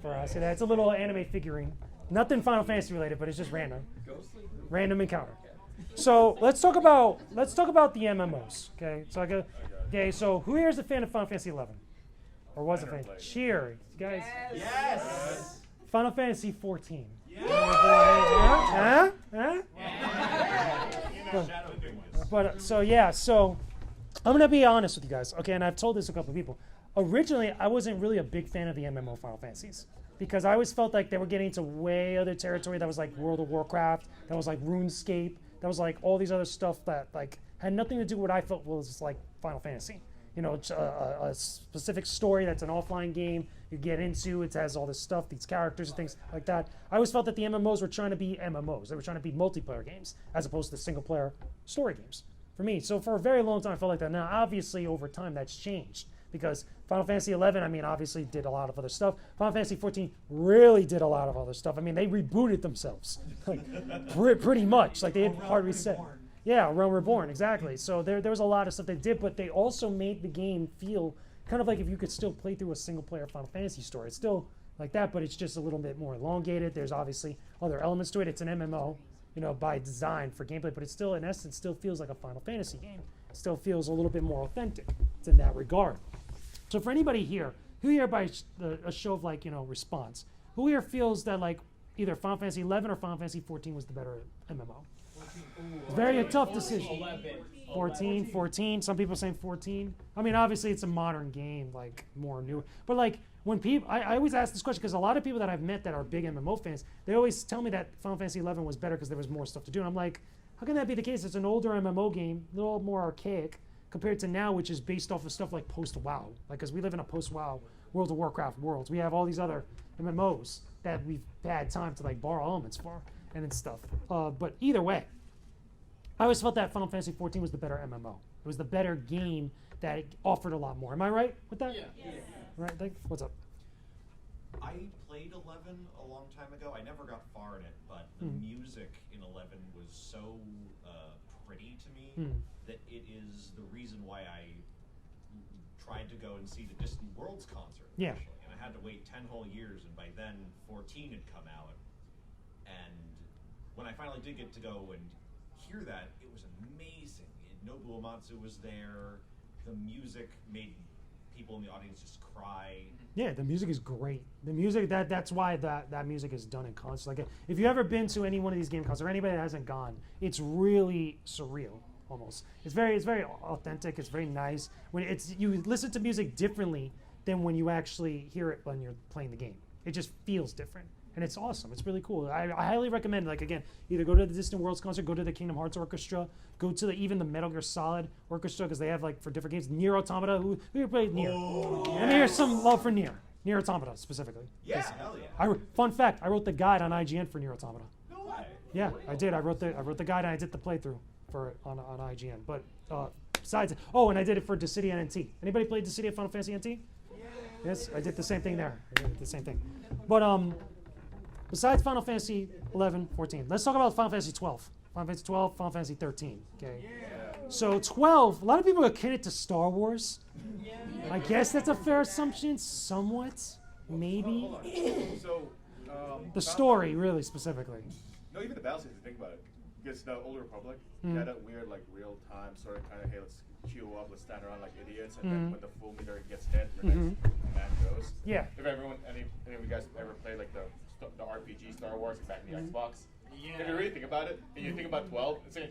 S1: For us, it's a little anime figurine, nothing Final Fantasy related, but it's just random. Random encounter. So let's talk about the MMOs. Okay, so who here is a fan of Final Fantasy 11? Or was a fan? Cheer, guys.
S3: Yes.
S1: Final Fantasy 14.
S3: Yes.
S1: Huh? So I'm gonna be honest with you guys. Okay, and I've told this to a couple of people. Originally, I wasn't really a big fan of the MMO Final Fantasies because I always felt like they were getting into way other territory that was like World of Warcraft, that was like RuneScape, that was like all these other stuff that like had nothing to do with what I felt was like Final Fantasy. You know, it's a specific story that's an offline game you get into. It has all this stuff, these characters and things like that. I always felt that the MMOs were trying to be MMOs. They were trying to be multiplayer games as opposed to single-player story games for me. So for a very long time, I felt like that. Now, obviously, over time, that's changed because Final Fantasy 11, I mean, obviously did a lot of other stuff. Final Fantasy 14 really did a lot of other stuff. I mean, they rebooted themselves like, pretty much. Like, they had hard reset. Yeah, Realm Reborn, exactly. So there was a lot of stuff they did, but they also made the game feel kind of like if you could still play through a single-player Final Fantasy story. It's still like that, but it's just a little bit more elongated. There's obviously other elements to it. It's an MMO, you know, by design for gameplay, but it still, in essence, still feels like a Final Fantasy game. It still feels a little bit more authentic. It's in that regard. So for anybody here, who here by a show of like, you know, response, who here feels that like either Final Fantasy 11 or Final Fantasy 14 was the better MMO? It's very a tough decision. 14. Some people saying 14. I mean, obviously it's a modern game, like more new. But like when people, I always ask this question because a lot of people that I've met that are big MMO fans, they always tell me that Final Fantasy 11 was better because there was more stuff to do. And I'm like, how can that be the case? It's an older MMO game, a little more archaic compared to now, which is based off of stuff like post-WoW. Like, because we live in a post-WoW World of Warcraft world. We have all these other MMOs that we've had time to like borrow elements for and stuff. But either way, I always felt that Final Fantasy 14 was the better MMO. It was the better game that it offered a lot more. Am I right with that?
S12: Yeah.
S1: Right, what's up?
S12: I played 11 a long time ago. I never got far in it, but the music in 11 was so pretty to me that it is the reason why I tried to go and see the Distant Worlds concert.
S1: Yeah.
S12: Actually. And I had to wait 10 whole years, and by then 14 had come out. And when I finally did get to go and hear that, it was amazing. Nobuo Uematsu was there. The music made people in the audience just cry.
S1: Yeah, the music is great. The music that's why that music is done in concert. Like if you've ever been to any one of these game concerts or anybody that hasn't gone, it's really surreal almost. It's very authentic. It's very nice. When you listen to music differently than when you actually hear it when you're playing the game. It just feels different. And it's awesome. It's really cool. I highly recommend, like, again, either go to the Distant Worlds concert, go to the Kingdom Hearts Orchestra, go to even the Metal Gear Solid Orchestra, because they have, like, for different games. Nier Automata. Who here played Nier? Let me hear some love for Nier. Nier Automata, specifically.
S12: Yeah, hell yeah.
S1: Fun fact, I wrote the guide on IGN for Nier Automata.
S12: No way.
S1: Yeah, I did. I wrote the guide, and I did the playthrough for it on IGN. But besides, and I did it for Dissidia NT. Anybody played Dissidia Final Fantasy NT? Yes, I did the same thing there. I did the same thing. But, besides Final Fantasy 11, 14, let's talk about Final Fantasy 12. Final Fantasy 12, Final Fantasy 13. Okay. Yeah. So 12, a lot of people akin it to Star Wars. Yeah. I guess that's a fair assumption, somewhat, maybe.
S3: So,
S1: the story, really specifically.
S3: No, even the battle scenes, if you think about it. Because the Old Republic had that weird, like, real-time sort of kind of, hey, let's queue up, let's stand around like idiots, and then when the full meter gets hit, the next man goes.
S1: Yeah.
S3: If any of you guys ever played, like, the RPG Star Wars back in the Xbox. Yeah. If you really think about it, and you think about 12, and say,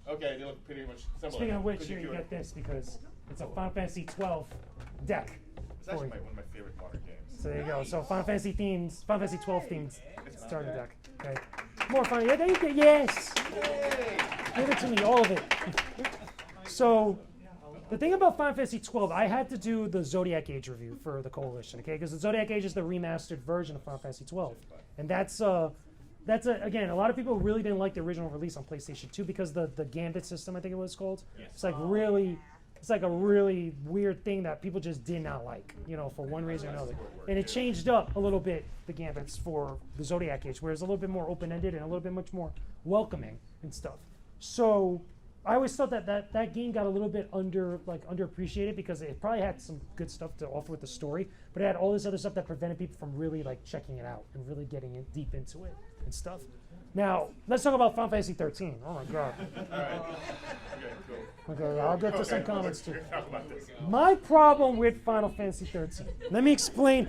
S3: okay, they look pretty much similar.
S1: Speaking of which, you get this because it's a Final Fantasy 12 deck.
S3: It's actually one of my favorite modern games.
S1: So there you go. So Final Fantasy 12 themes starter deck. Okay. More fun. Yeah, there you go. Yes. Yay. Give it to me, all of it. So the thing about Final Fantasy 12, I had to do the Zodiac Age review for the Coalition, okay? Because the Zodiac Age is the remastered version of Final Fantasy 12, and again, a lot of people really didn't like the original release on PlayStation 2 because the Gambit system, I think it was called.
S12: Yes.
S1: It's like a really weird thing that people just did not like, for one reason or another. And it changed up a little bit, the Gambits for the Zodiac Age, where it's a little bit more open-ended and a little bit much more welcoming and stuff. So I always thought that game got a little bit underappreciated because it probably had some good stuff to offer with the story, but it had all this other stuff that prevented people from really checking it out and really getting in deep into it and stuff. Now, let's talk about Final Fantasy 13. Oh my god.
S3: All right. Okay, cool.
S1: Okay, I'll get to some comments too.
S3: Talk about this.
S1: My problem with Final Fantasy 13. Let me explain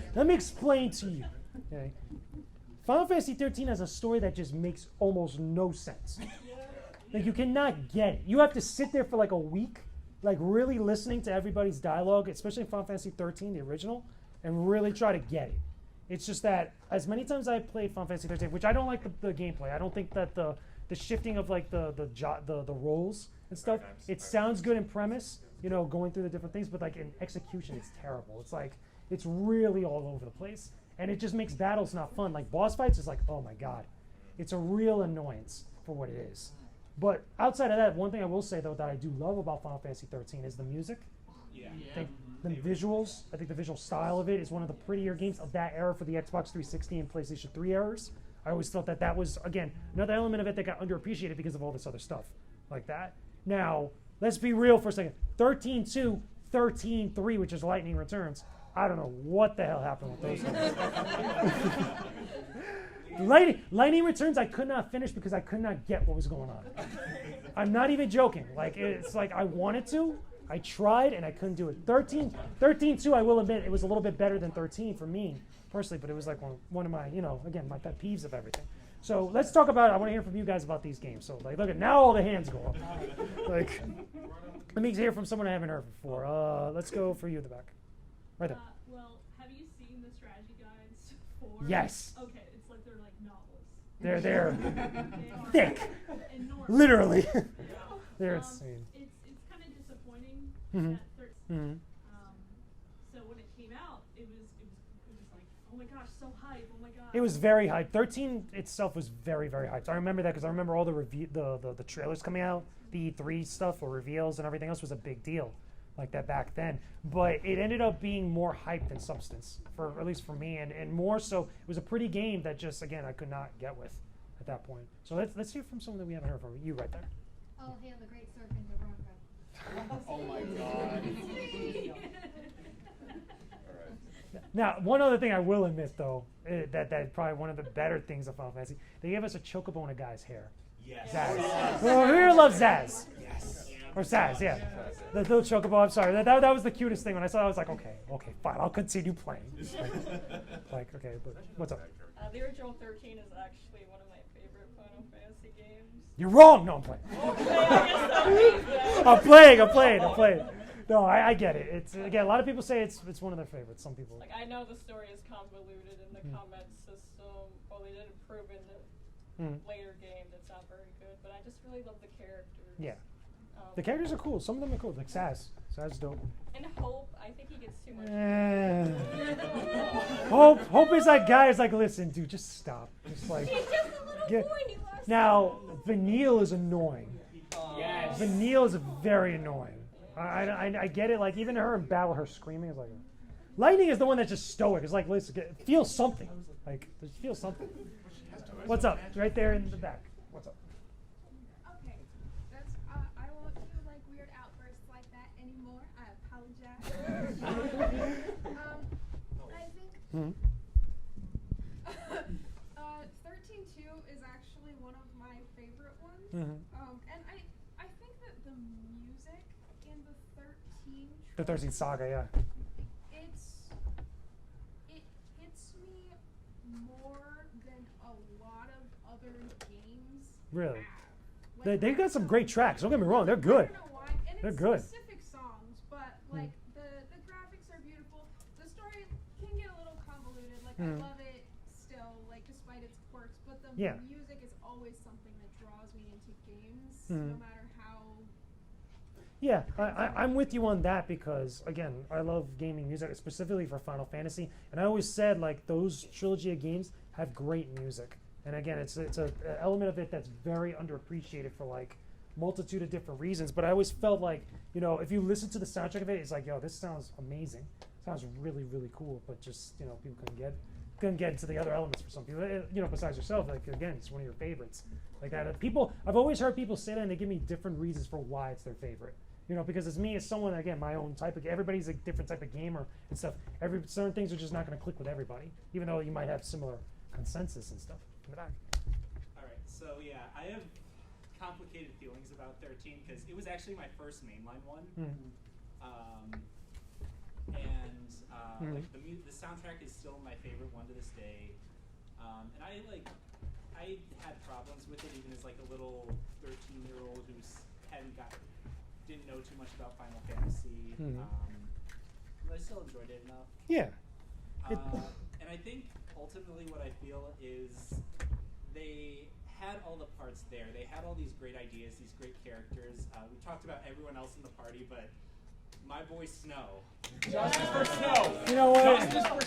S1: to you. Okay. Final Fantasy 13 has a story that just makes almost no sense. Like, you cannot get it. You have to sit there for a week, really listening to everybody's dialogue, especially Final Fantasy 13, the original, and really try to get it. It's just that as many times I played Final Fantasy 13, which I don't like the gameplay. I don't think that the shifting of the roles and stuff. It sounds good in premise, going through the different things, but in execution, it's terrible. It's really all over the place, and it just makes battles not fun. Boss fights is oh my god, it's a real annoyance for what it is. But outside of that, one thing I will say though that I do love about Final Fantasy 13 is the music.
S12: Yeah.
S1: I think the visuals, I think the visual style of it is one of the prettier games of that era for the Xbox 360 and PlayStation 3 eras. I always thought that was, again, another element of it that got underappreciated because of all this other stuff like that. Now, let's be real for a second. 13.2, 13.3, which is Lightning Returns. I don't know what the hell happened with those things. Lightning Returns I could not finish because I could not get what was going on. I'm not even joking. It's I wanted to. I tried and I couldn't do it. 13.2, I will admit, it was a little bit better than 13 for me personally, but it was one of my, again, my pet peeves of everything. So let's talk about it. I want to hear from you guys about these games. So look at now all the hands go up. Let me hear from someone I haven't heard before. Let's go for you at the back. Right there.
S5: Well, have you seen the strategy guides for?
S1: Yes.
S5: Okay, it's they're novels.
S1: They're
S5: They are
S1: thick.
S5: enormous.
S1: Literally. They're
S5: It's
S1: insane.
S5: kind of disappointing
S1: Mhm.
S5: that so when it came out, it was oh my gosh, so hype. Oh my god.
S1: It was very hyped. 13 itself was very, very hyped. I remember that because I remember all the trailers coming out, the E3 stuff or reveals and everything else was a big deal like that back then. But it ended up being more hype than substance, for at least for me, and more so it was a pretty game that just, again, I could not get with at that point. So let's hear from someone that we haven't heard from. You right there.
S13: Oh, hail the great surf in the Bronco.
S4: Oh my god.
S1: Now, one other thing I will admit, though, that probably one of the better things of Final Fantasy, they gave us a chocobo in a guy's hair.
S12: Yes.
S1: Zaz. Well, who here loves Zaz?
S12: Yes.
S1: Or Zaz, yeah. The little chocobo, I'm sorry. That was the cutest thing. When I saw it, I was like, okay, fine, I'll continue playing. Okay, but what's up?
S9: The original 13 is actually one of my favorite Final Fantasy games.
S1: You're wrong! No, I'm playing.
S9: Okay, I guess that means that.
S1: I'm playing. No, I get it. It's, again, a lot of people say it's one of their favorites. Some people.
S9: I know the story is convoluted in the combat system. Well, they did improve in the later game. That's not very good, but I just really love the characters.
S1: Yeah. The characters are cool. Some of them are cool. Like Saz. Saz is dope.
S9: And Hope, I think he gets too much.
S1: Hope is that guy who's listen, dude, just stop. Just
S9: He's just a little boy. He loves
S1: Now, Vanille is annoying.
S4: Yes.
S1: Vanille is very annoying. I get it. Even her in battle, her screaming is Lightning is the one that's just stoic. It's listen, feel something. Just feel something. What's up? Right there in the back. What's up?
S13: Okay, I won't do weird outbursts like that anymore. I apologize. I think 13.2 is actually one of my favorite ones. And I think that the music in the 13
S1: The 13 Saga, yeah.
S13: it hits me more than a lot of other games.
S1: Really?
S13: have.
S1: They got some great tracks. Don't get me wrong, they're good.
S13: I don't know why. And
S1: They're
S13: it's
S1: good.
S13: specific songs, but the graphics are beautiful. The story can get a little convoluted. I love it still, despite its quirks. But the music is always something that draws me into games, no matter how.
S1: Yeah, I'm with you on that because, again, I love gaming music, specifically for Final Fantasy. And I always said, like, those trilogy of games have great music. And again, it's an element of it that's very underappreciated for, like, multitude of different reasons. But I always felt like, you know, if you listen to the soundtrack of it, it's like, yo, this sounds amazing. Sounds really, really cool. But just, you know, people couldn't get into the other elements for some people. You know, besides yourself, like, again, it's one of your favorites. Like that. I've always heard people say that and they give me different reasons for why it's their favorite. You know, because as me, as someone, again, my own type of, everybody's a different type of gamer and stuff. Certain things are just not going to click with everybody, even though you might have similar consensus and stuff. In the back.
S14: All right, so yeah, I have complicated feelings about 13 because it was actually my first mainline one. Like the soundtrack is still my favorite one to this day. And I had problems with it even as like a little 13-year-old who didn't know too much about Final Fantasy. But I still enjoyed it enough.
S1: Yeah.
S14: And I think ultimately what I feel is they had all the parts there. They had all these great ideas, these great characters. We talked about everyone else in the party, but my boy Snow.
S4: Justice for Snow.
S1: You know what?
S4: Justice for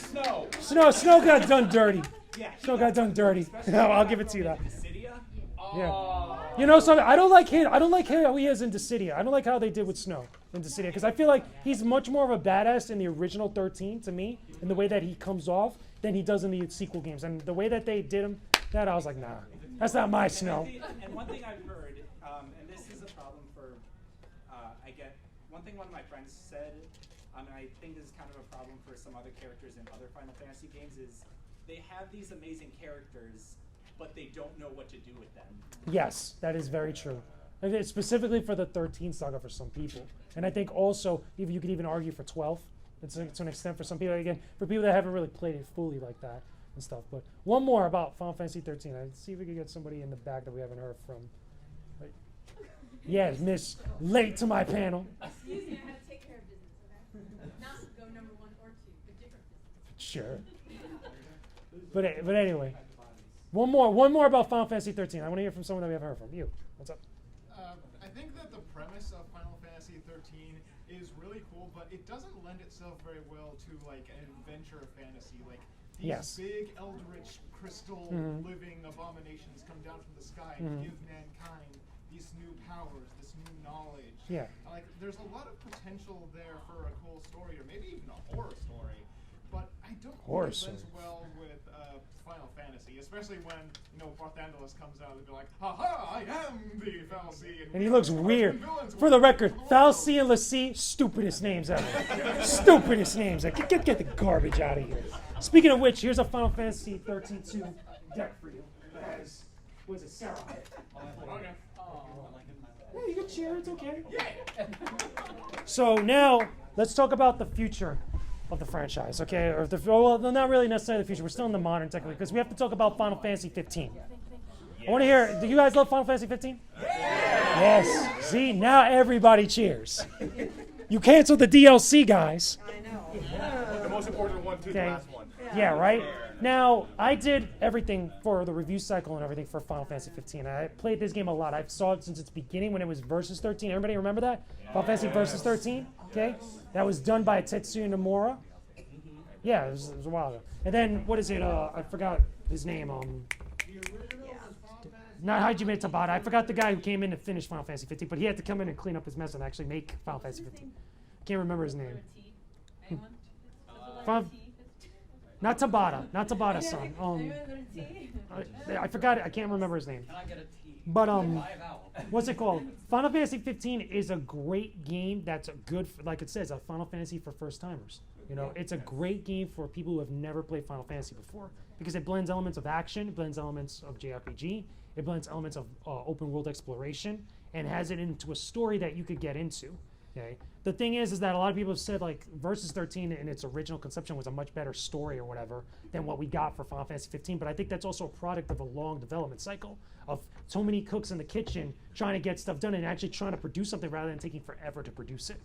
S4: Snow.
S1: Snow got done dirty.
S14: Yeah,
S1: Snow got done dirty. I'll give it to you that.
S14: Dissidia.
S1: Yeah. You know something? I don't like how he is in Dissidia. I don't like how they did with Snow in Dissidia because I feel like he's much more of a badass in the original 13 to me, in the way that he comes off than he does in the sequel games. And the way that they did him, that I was like, nah, that's not my Snow.
S14: And one thing I've heard, and this is a problem for, one thing one of my friends said, and I think this is kind of a problem for some other characters in other Final Fantasy games, is they have these amazing characters, but they don't know what to do with them.
S1: Yes, that is very true. And it's specifically for the 13 saga for some people. And I think also, you could even argue for 12. To an extent for some people. Again, for people that haven't really played it fully like that and stuff. But one more about Final Fantasy 13. Let's see if we can get somebody in the back that we haven't heard from. Right. Yes, Miss Late to my panel.
S15: Excuse me, I have to take care of business, okay? Not go number 1 or 2, but different business.
S1: Sure. But anyway, one more about Final Fantasy 13. I want to hear from someone that we haven't heard from. You, what's up?
S16: I think that the premise of Final Fantasy 13 is really cool, but it doesn't lend itself very well to like an adventure fantasy. Like these big eldritch crystal living abominations come down from the sky and give mankind these new powers, this new knowledge.
S1: Yeah.
S16: Like there's a lot of potential there for a cool story, or maybe even a horror story. But I don't think it lends well with Final Fantasy, especially when, you know, Barthandelus comes out and be like, "Ha-ha, I am the Fal'Cie."
S1: And he looks weird. For the record, Fal'Cie and Lassie, stupidest names ever. Stupidest names. Like, get the garbage out of here. Speaking of which, here's a Final Fantasy 13-2 deck for you. Guys, was it Sarah?
S16: Okay.
S1: Yeah, you can cheer. It's okay. So now, let's talk about the future of the franchise, okay? Or well, not really necessarily the future. We're still in the modern, technically, because we have to talk about Final Fantasy 15. I want to hear, do you guys love Final Fantasy 15? Yes. See, now everybody cheers. You canceled the DLC, guys.
S6: I know.
S3: The most important one, too, the last one.
S1: Yeah, right? Now, I did everything for the review cycle and everything for Final Fantasy 15. I played this game a lot. I've saw it since its beginning when it was Versus 13. Everybody remember that? Final Fantasy Versus 13? Okay? That was done by Tetsuya Nomura. Yeah, it was a while ago. And then, what is it? I forgot his name. Not Hajime Tabata. I forgot the guy who came in to finish Final Fantasy 15, but he had to come in and clean up his mess and actually make Final Fantasy 15. I can't remember his name. Not Tabata's son. I forgot it. I can't remember his name. But what's it called? Final Fantasy 15 is a great game. That's a good, like it says, a Final Fantasy for first timers. You know, it's a great game for people who have never played Final Fantasy before because it blends elements of action, it blends elements of JRPG, it blends elements of open world exploration, and has it into a story that you could get into. Okay. The thing is that a lot of people have said like Versus 13 in its original conception was a much better story or whatever than what we got for Final Fantasy 15. But I think that's also a product of a long development cycle of so many cooks in the kitchen trying to get stuff done and actually trying to produce something rather than taking forever to produce it,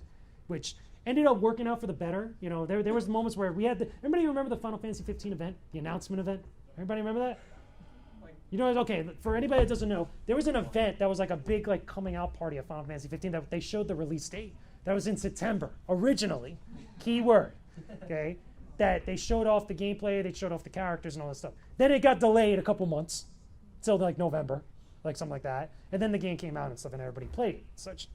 S1: which ended up working out for the better. You know, there was moments where we had everybody remember the Final Fantasy 15 event, the announcement event? Everybody remember that? You know, okay, for anybody that doesn't know, there was an event that was like a big like coming out party of Final Fantasy 15 that they showed the release date. That was in September, originally. Keyword, okay? That they showed off the gameplay, they showed off the characters and all that stuff. Then it got delayed a couple months, till like November, like something like that. And then the game came out and stuff and everybody played it, such.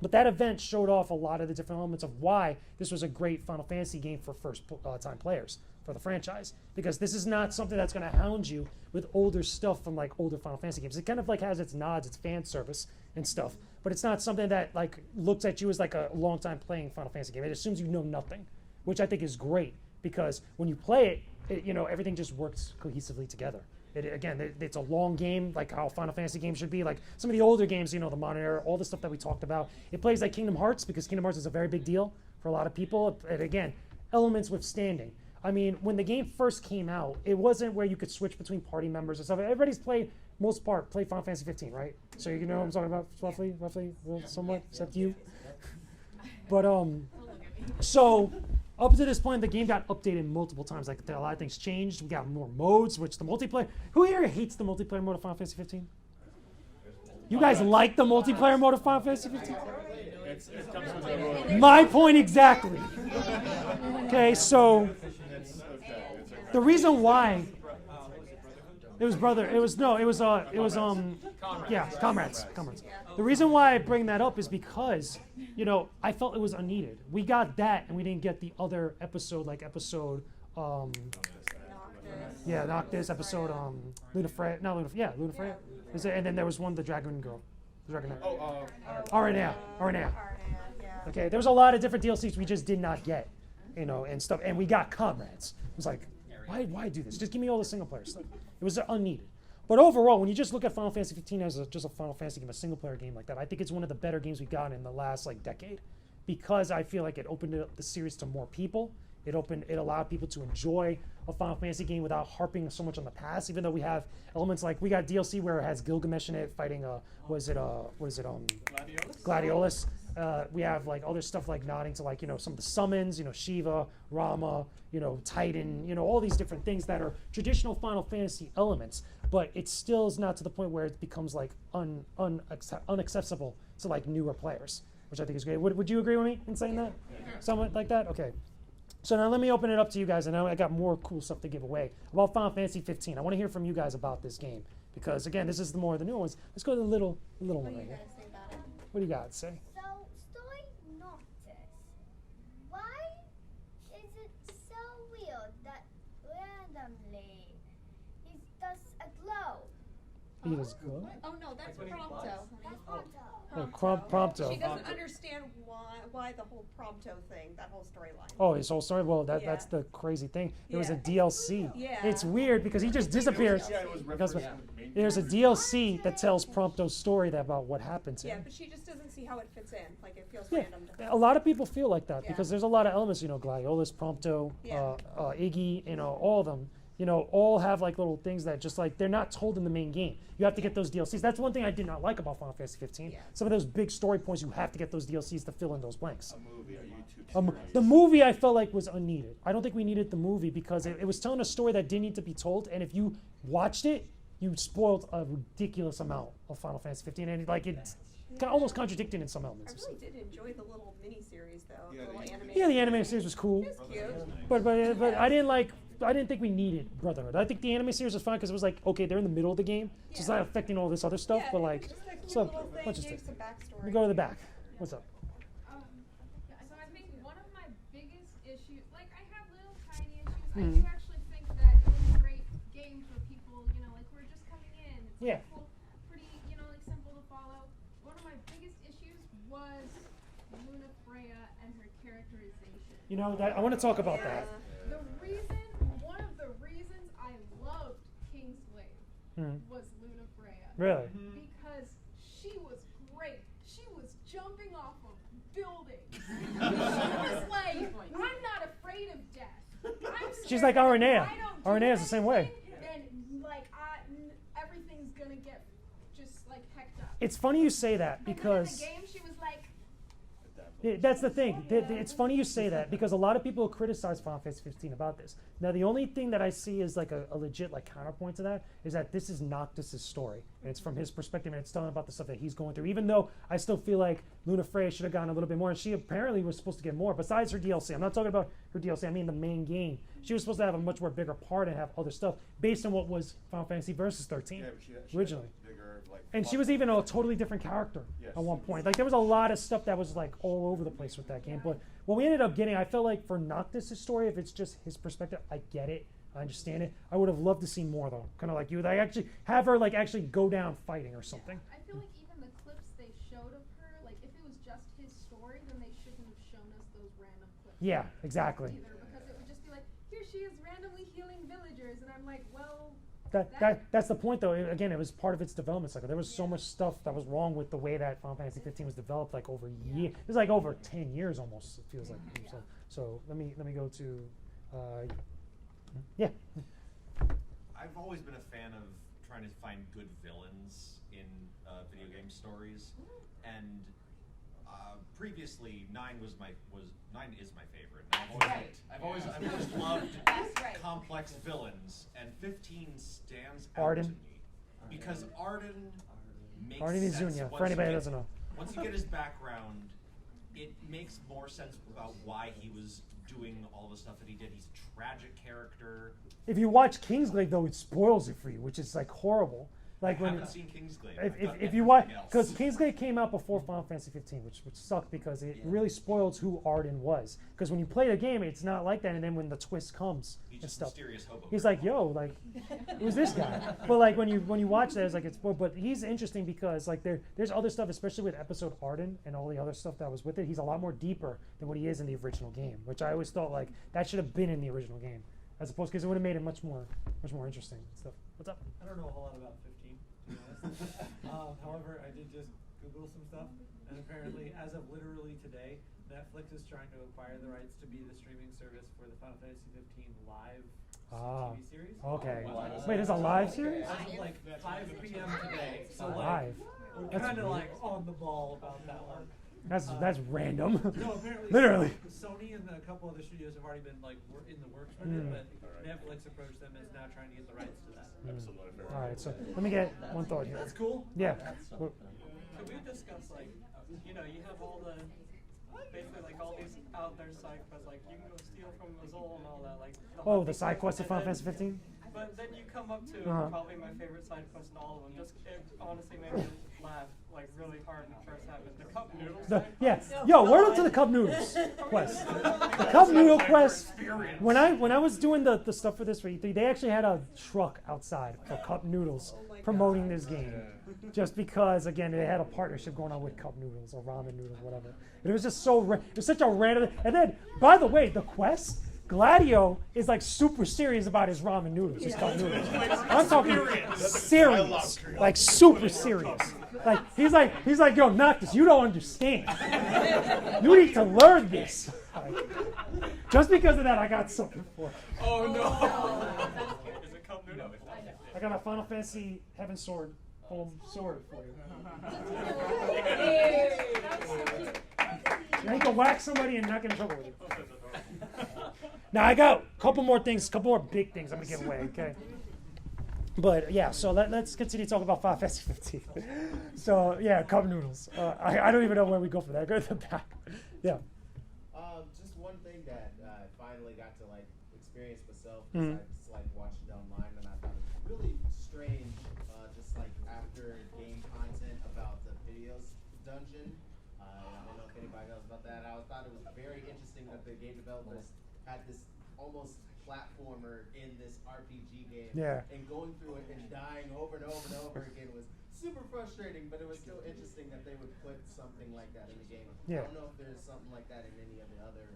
S1: But that event showed off a lot of the different elements of why this was a great Final Fantasy game for first-time players for the franchise. Because this is not something that's going to hound you with older stuff from like older Final Fantasy games. It kind of like has its nods, its fan service and stuff. But it's not something that like looks at you as like a long time playing Final Fantasy game. It assumes you know nothing, which I think is great because when you play it, you know, everything just works cohesively together. It's a long game, like how Final Fantasy games should be. Like some of the older games, you know, the modern era, all the stuff that we talked about. It plays like Kingdom Hearts because Kingdom Hearts is a very big deal for a lot of people. And again, elements withstanding. I mean, when the game first came out, it wasn't where you could switch between party members and stuff. Everybody's played, most part, played Final Fantasy 15, right? So you know what I'm talking about, roughly, somewhat, except you. But so up to this point, the game got updated multiple times. Like a lot of things changed. We got more modes, which the multiplayer. Who here hates the multiplayer mode of Final Fantasy 15? You guys like the multiplayer mode of Final Fantasy 15?
S3: It comes with the
S1: My point exactly. Okay, so the reason why it was comrades. The reason why I bring that up is because, you know, I felt it was unneeded. We got that and we didn't get the other episode, Noctis episode, Lunafreya. And then there was one, the Dragon Girl. Aranea. Okay, there was a lot of different DLCs we just did not get, you know, and stuff. And we got comrades. It was like, why do this? Just give me all the single player stuff. It was unneeded. But overall, when you just look at Final Fantasy 15 as just a Final Fantasy game, a single player game like that, I think it's one of the better games we've gotten in the last like decade, because I feel like it opened up the series to more people. It allowed people to enjoy a Final Fantasy game without harping so much on the past. Even though we have elements like we got DLC where it has Gilgamesh in it fighting Gladiolus. We have like other stuff like nodding to like, you know, some of the summons, you know, Shiva, Rama, you know, Titan, you know, all these different things that are traditional Final Fantasy elements. But it still is not to the point where it becomes like unaccessible to like newer players, which I think is great. Would you agree with me in saying that? Somewhat like that? Okay. So now let me open it up to you guys, and now I got more cool stuff to give away about Final Fantasy 15. I want to hear from you guys about this game because, again, this is the more of the new ones. Let's go to the little one right here. What do you got to say?
S17: So, story notice. Why is it so weird that randomly he does a glow?
S1: He does glow?
S6: Oh no, that's Prompto.
S17: That's Prompto.
S1: Oh, Prompto.
S6: She doesn't understand why the whole Prompto thing, that whole storyline.
S1: Oh, his whole story? Well, that's the crazy thing. There was a DLC.
S6: Yeah.
S1: It's weird because he just disappears. Because there's a DLC that tells Prompto's story about what happened to him.
S6: Yeah, but she just doesn't see how it fits in. Like, it feels random to her.
S1: A lot of people feel like that because there's a lot of elements, you know, Gladiolus, Prompto, Iggy, you know, all of them. You know, all have like little things that just like they're not told in the main game. You have to get those DLCs. That's one thing I did not like about Final Fantasy 15.
S6: Yeah.
S1: Some of those big story points, you have to get those DLCs to fill in those blanks.
S3: A movie, a YouTube series.
S1: The movie I felt like was unneeded. I don't think we needed the movie because it was telling a story that didn't need to be told. And if you watched it, you spoiled a ridiculous amount of Final Fantasy 15, and like it's almost contradicting in some elements.
S6: I really did enjoy the little mini-series, though.
S3: Yeah,
S6: the little animated.
S1: Yeah, the animated series was cool.
S6: It was cute.
S1: But I didn't think we needed Brotherhood. I think the anime series was fine because it was like, okay, they're in the middle of the game, so it's not affecting all this other stuff.
S6: Yeah,
S1: but
S6: it
S1: like,
S6: was just a cute
S1: so
S6: little thing,
S1: let's just
S6: gave some backstory.
S1: we go to the back. What's up?
S13: So I think one of my biggest issues, like I have little tiny issues. I
S1: Mhm.
S13: do actually think that it was a great game for people, you know, like who are just coming in. It's
S1: Yeah.
S13: like pretty, you know, like simple to follow. One of my biggest issues was Lunafreya and her characterization.
S1: You know, I want to talk about that.
S13: One of the reasons I loved Kingslave was Lunafreya.
S1: Really?
S13: Because she was great. She was jumping off of buildings. She was like, I'm not afraid of death.
S1: She's like Aranea. Aranea is the same way.
S13: Then like everything's gonna get just like hecked up.
S1: It's funny you say that because
S13: But then in the game she was like,
S1: That's the thing. It's funny you say that because a lot of people criticize Final Fantasy 15 about this. Now, the only thing that I see is like a legit like counterpoint to that is that this is Noctis' story, and it's from his perspective, and it's telling about the stuff that he's going through. Even though I still feel like Luna Freya should have gotten a little bit more, and she apparently was supposed to get more besides her DLC. I'm not talking about her DLC. I mean the main game. She was supposed to have a much more bigger part and have other stuff based on what was Final Fantasy Versus 13 originally. And she was even a totally different character at one point. Like there was a lot of stuff that was like all over the place with that game. But what we ended up getting, I felt like for Noctis' story, if it's just his perspective, I get it, I understand it. I would have loved to see more though, kind of like you. Like actually have her like actually go down fighting or something.
S13: I feel like even the clips they showed of her, like if it was just his story, then they shouldn't have shown us those random clips.
S1: Yeah, exactly.
S13: Either, because it would just be like, here she is randomly healing villagers, and I'm like, well.
S1: That's the point, though. Again, it was part of its development cycle. There was so much stuff that was wrong with the way that Final Fantasy 15 was developed, like over years. It was like over 10 years almost. It feels like. So let me go to, yeah.
S12: I've always been a fan of trying to find good villains in video game stories, and previously 9 is my favorite. I've always loved complex villains, and 15 stands out to me because Arden makes sense.
S1: Izunya, for anybody who doesn't know.
S12: Once you get his background, it makes more sense about why he was doing all the stuff that he did. He's a tragic character.
S1: If you watch Kingsglaive, though, it spoils it for you, which is like horrible. Like
S12: I haven't seen Kingsglaive.
S1: If you watch, because Kingsglaive came out before Final Fantasy 15, which sucked because it really spoils who Arden was. Because when you play the game, it's not like that, and then when the twist comes and stuff, he's like, "Yo, like, who's this guy?" But like when you watch that, it's like it's spoiled. But he's interesting because like there's other stuff, especially with episode Arden and all the other stuff that was with it. He's a lot more deeper than what he is in the original game, which I always thought like that should have been in the original game, as opposed because it would have made it much more interesting and stuff. What's up?
S11: I don't know a whole lot about 15, to be honest. However, I did just Google some stuff, and apparently, as of literally today, Netflix is trying to acquire the rights to be the streaming service for the Final Fantasy 15 live TV series.
S1: Okay. Wait, there's a live series?
S11: As of like 5 p.m. today. So
S1: live.
S11: We're kind of like on the ball about that one.
S1: That's random.
S11: No, apparently,
S1: literally.
S11: Sony and a couple other studios have already been like in the works for it, but Netflix approached them and is now trying to get the rights to that.
S1: All right, so let me get one thought here.
S11: That's cool.
S1: Yeah.
S2: Could we discuss like, you have all the basically like all these out there side quests, like you can go steal from Azul and all that, like.
S1: The side quest of Final Fantasy 15.
S2: But then you come up to probably my favorite side quest in all of them. Just it honestly made me laugh like really hard when it first happened. The cup noodles.
S1: Yo, word up to the cup noodles quest. The cup noodle quest. When I was doing the stuff for this for E3, they actually had a truck outside for cup noodles promoting this game. Just because, again, they had a partnership going on with cup noodles or ramen noodles, whatever. And it was just it was such a random. And then, by the way, the quest. Gladio is like super serious about his ramen noodles, his cup noodles. I'm talking serious, like super serious. Like he's like, yo, Noctis, you don't understand. You need to learn this. Like, just because of that, I got something for it.
S2: Oh no! Is it cup noodle?
S1: I got a Final Fantasy Heaven Sword home sword for you. Now you can whack somebody and not get in trouble with it. Now I got a couple more big things I'm gonna give away, okay? But yeah, so let's continue talking about Final Fantasy 15. So yeah, cup noodles. I don't even know where we go for that. Go to the back. Yeah.
S18: Just one thing that I finally got to like experience myself. I just like watched it online, and I thought it was really strange. Just like after game content about the videos dungeon. I don't know if anybody knows about that. I thought it was very interesting that the game developers had this almost platformer in this RPG game.
S1: Yeah.
S18: And going through it and dying over and over and over again was super frustrating, but it was still interesting that they would put something like that in the game.
S1: Yeah.
S18: I don't know if there's something like that in any of the other.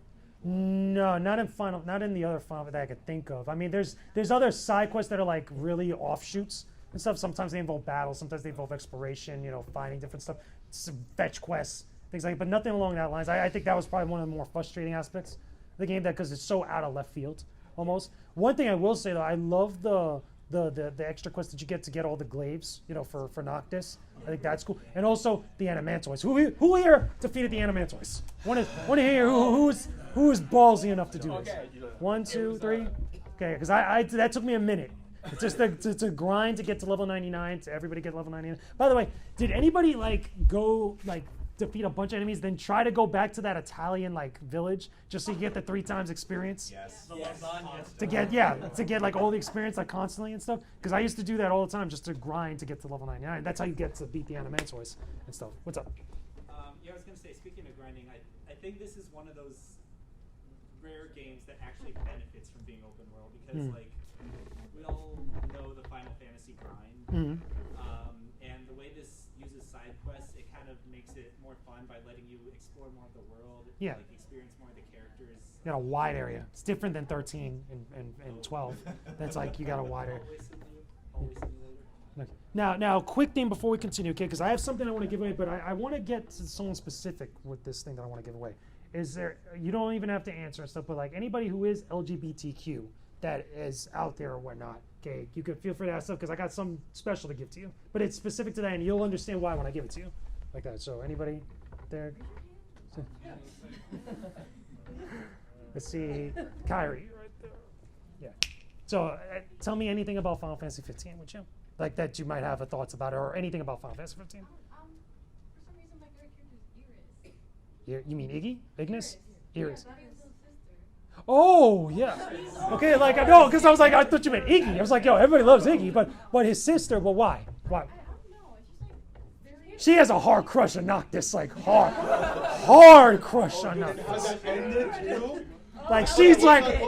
S1: No, not in the other Final that I could think of. I mean, there's other side quests that are like really offshoots and stuff. Sometimes they involve battles, sometimes they involve exploration, finding different stuff, some fetch quests, things like that, but nothing along that lines. I think that was probably one of the more frustrating aspects of the game, because it's so out of left field almost. One thing I will say though, I love the the extra quest that you get to get all the glaives, for Noctis. I think that's cool. And also the Animantoids. Who here defeated the Animantoids? Want to hear who is ballsy enough to do this? 1, 2, 3. Okay, because I that took me a minute. It's just to grind to get to level 99. To everybody get level 99. By the way, did anybody go defeat a bunch of enemies, then try to go back to that Italian village just so you get the 3 times experience?
S12: Yes.
S1: To get all the experience constantly and stuff. Because I used to do that all the time just to grind to get to level 99. That's how you get to beat the Animantoids and stuff. What's up?
S14: Yeah, I was gonna say, speaking of grinding, I think this is one of those rare games that actually benefits from being open world because we all know the Final Fantasy grind, and the way this uses side quests, it kind of makes it more fun by letting you explore more of the world, experience more of the characters.
S1: You got a wide area. It's different than 13 and 12. That's you got a wide area. Now, quick thing before we continue, okay? Because I have something I want to give away, but I want to get to someone specific with this thing that I want to give away. Is there? You don't even have to answer and stuff, but anybody who is LGBTQ that is out there or whatnot, okay? You can feel free to ask stuff because I got something special to give to you, but it's specific to that, and you'll understand why when I give it to you, like that. So anybody there? Let's see, Kyrie right there. Yeah. So tell me anything about Final Fantasy 15, would you? That you might have thoughts about it, or anything about Final Fantasy 15.
S13: For some reason, my favorite character is Iris.
S1: You mean Iggy? Ignis? Iris.
S13: Yeah, that is his sister.
S1: Oh, yeah. Okay, no, because I was I thought you meant Iggy. I was yo, everybody loves Iggy, but his sister, but why? Why?
S13: I don't know. It's just very.
S1: She has a hard crush on Noctis, hard crush on Noctis.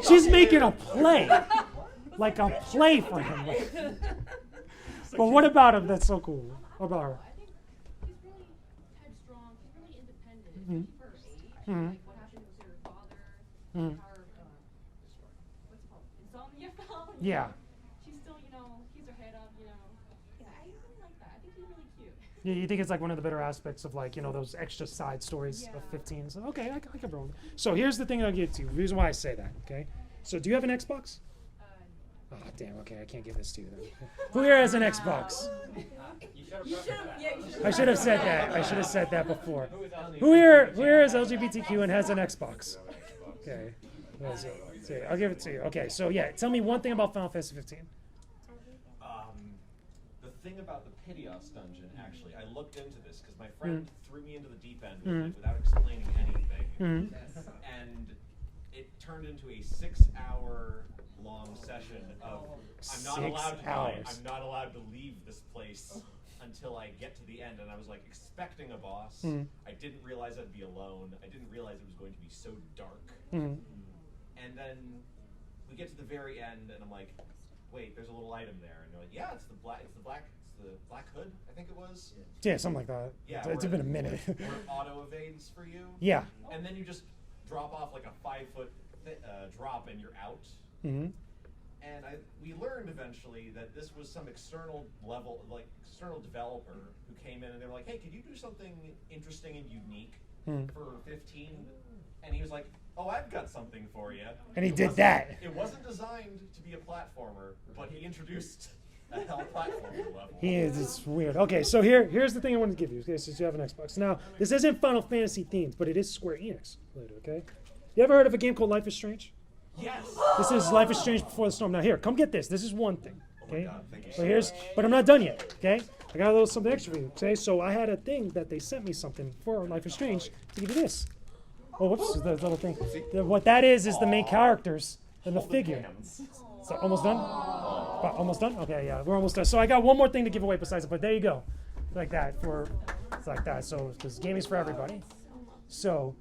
S1: She's making a play. A play for him. But what about him that's so cool about her?
S15: I think he's really headstrong. He's really independent. First, what happened with her father, how her, what's it called, insomnia fell.
S1: Yeah.
S15: She's still, keeps her head up. Yeah, I really like that. I think he's really cute.
S1: Yeah, you think it's one of the better aspects of those extra side stories of 15. So okay, I can roll. So here's the thing I'll give to you. The reason why I say that. Okay. So do you have an Xbox? Oh, damn, okay, I can't give this to you then. Who here has an Xbox? I should have said that. I should have said that before. Who here is LGBTQ and has an Xbox? Okay. I'll give it to you. Okay, so yeah, tell me one thing about Final Fantasy 15.
S12: The thing about the Pitios dungeon, actually, I looked into this because my friend threw me into the deep end without explaining anything. And it turned into a 6-hour long session of I'm not allowed to leave this place until I get to the end, and I was expecting a boss. I didn't realize I'd be alone. I didn't realize it was going to be so dark. And then we get to the very end, and I'm like, wait, there's a little item there, and they're like, yeah, it's the black hood, I think it was.
S1: Yeah, something like that.
S12: Yeah,
S1: it's been a minute.
S12: Where it auto evades for you.
S1: Yeah.
S12: And then you just drop off a 5-foot drop, and you're out.
S1: And
S12: we learned eventually that this was some external developer who came in and they were like, hey, could you do something interesting and unique for 15? And he was like, oh, I've got something for you.
S1: And he did that.
S12: It wasn't designed to be a platformer, but he introduced a hell platformer level.
S1: It's weird. Okay, so here's the thing I wanted to give you, okay, since you have an Xbox. Now, this isn't Final Fantasy themed, but it is Square Enix related, okay? You ever heard of a game called Life is Strange?
S12: Yes.
S1: This is Life is Strange Before the Storm. Now here, come get this. This is one thing. Okay.
S12: Oh my God, thank you
S1: So but I'm not done yet. Okay. I got a little something extra for you. Okay. So I had a thing that they sent me something for Life is Strange to give you this. Oh, whoops! The little thing. What that is the main characters and the figure. So almost done. Almost done. Okay. Yeah, we're almost done. So I got one more thing to give away besides it, but there you go. Like that it's like that. So because gaming's for everybody. So.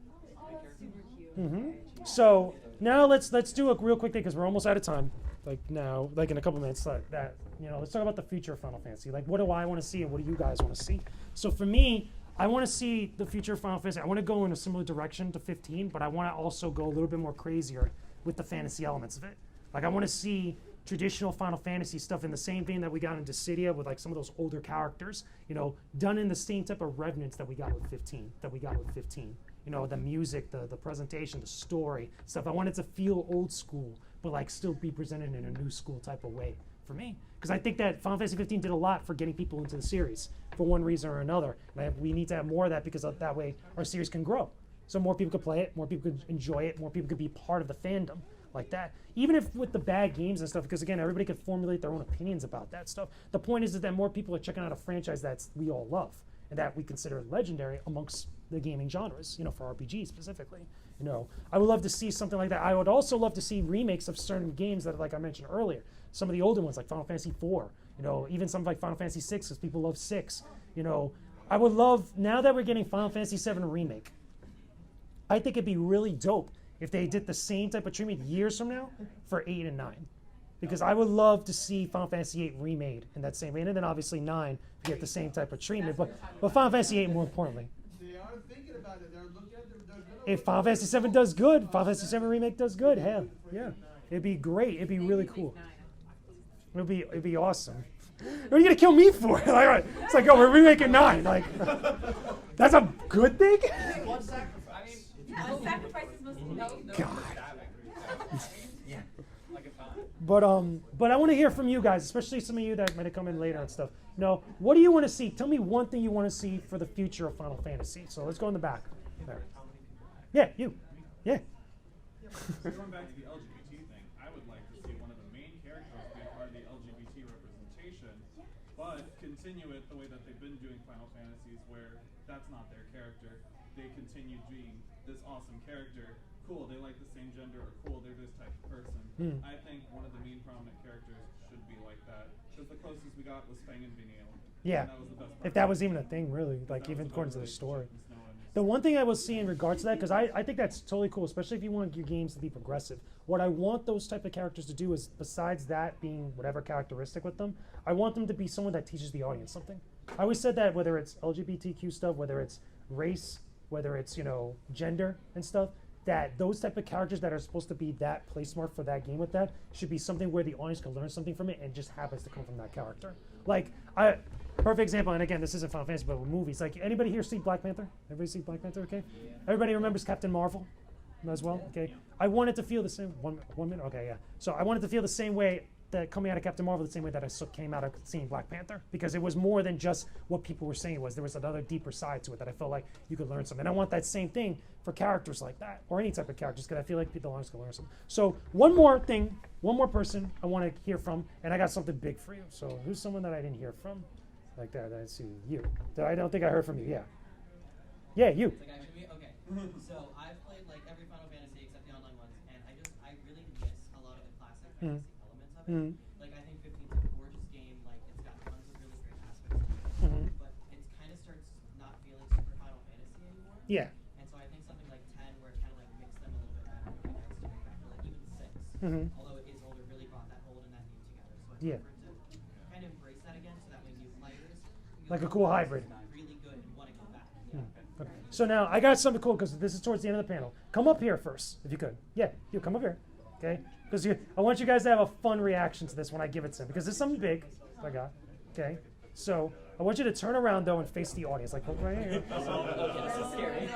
S1: So now let's do a real quick thing because we're almost out of time. In a couple minutes. Let's talk about the future of Final Fantasy. What do I want to see and what do you guys want to see? So for me, I want to see the future of Final Fantasy. I want to go in a similar direction to 15, but I want to also go a little bit more crazier with the fantasy elements of it. I want to see traditional Final Fantasy stuff in the same vein that we got in Dissidia with some of those older characters, done in the same type of reverence that we got with 15. The music, the presentation, the story, stuff. I want it to feel old school, but still be presented in a new school type of way for me. Because I think that Final Fantasy 15 did a lot for getting people into the series for one reason or another. And we need to have more of that because that way our series can grow. So more people could play it, more people could enjoy it, more people could be part of the fandom like that. Even if with the bad games and stuff, because again, everybody could formulate their own opinions about that stuff. The point is that more people are checking out a franchise that we all love and that we consider legendary amongst the gaming genres, for RPGs specifically. I would love to see something like that. I would also love to see remakes of certain games that, like I mentioned earlier, some of the older ones like Final Fantasy IV, even something like Final Fantasy VI because people love 6. I would love, now that we're getting Final Fantasy VII remake, I think it'd be really dope if they did the same type of treatment years from now for 8 and 9. Because I would love to see Final Fantasy VIII remade in that same way. And then obviously 9 to get the same type of treatment. But Final Fantasy VIII more importantly.
S19: They are thinking about it. They're looking at
S1: If Final Fantasy VII does good, Final Fantasy VII remake does good, hell, yeah. It'd be great. It'd be really cool. It'd be awesome. What are you gonna kill me for? It's like, oh, we're remaking 9. Like, that's a good thing?
S6: One sacrifice. Yeah, the sacrifice is supposed to be
S1: God. But I want to hear from you guys, especially some of you that might come in later and stuff. What do you want to see? Tell me one thing you want to see for the future of Final Fantasy. So let's go in the back. There. Yeah, you. Yeah.
S20: So going back to the LGBT thing, I would like to see one of the main characters be a part of the LGBT representation, but continue it the way that they've been doing Final Fantasies, where that's not their character. They continue being this awesome character. Cool, they like the same gender, or cool, they're this type of person. I think one of the main prominent characters should be like that. Because the closest we got was Fang and Venial.
S1: Yeah.
S20: And that was the best part.
S1: If that was even a thing, really, like even according to the story. The one thing I will see in regards to that, because I think that's totally cool, especially if you want your games to be progressive. What I want those type of characters to do is, besides that being whatever characteristic with them, I want them to be someone that teaches the audience something. I always said that whether it's LGBTQ stuff, whether it's race, whether it's, gender and stuff, that those type of characters that are supposed to be that place mark for that game with that should be something where the audience can learn something from it and just happens to come from that character. Like, perfect example, and again, this isn't Final Fantasy, but with movies. Like, anybody here see Black Panther? Everybody see Black Panther, okay? Yeah. Everybody remembers Captain Marvel as well, okay? I wanted to feel the same, one minute, okay, yeah. So I wanted to feel the same way that coming out of Captain Marvel, the same way that I came out of seeing Black Panther, because it was more than just what people were saying it was. There was another deeper side to it that I felt like you could learn something. And I want that same thing for characters like that, or any type of characters, because I feel like people can learn something. So one more thing, one more person I want to hear from, and I got something big for you. So who's someone that I didn't hear from? Like that, I see you. I don't think I heard from you, yeah. Yeah, you.
S21: Like actually, okay. So I've played like every Final Fantasy except the online ones, and I really miss a lot of the classic fantasy elements of it. Like I think 15's a gorgeous game, like it's got tons of really great aspects to it, but it kind of starts not feeling super Final Fantasy anymore.
S1: Yeah.
S21: And so I think something like 10, where it kind of like mixed them a little bit better, would be nice to make back, or like even 6. Although it is older, really brought that old and that new together. So I'd prefer to kind of embrace that again, so that way new players
S1: like a cool hybrid.
S21: Really good and want to go back. Yeah.
S1: Okay. So now I got something cool because this is towards the end of the panel. Come up here first, if you could. Yeah, you come up here, okay? Because I want you guys to have a fun reaction to this when I give it to him, because it's something big I got. Okay. So I want you to turn around though and face the audience, like right here.
S21: Okay, this is scary.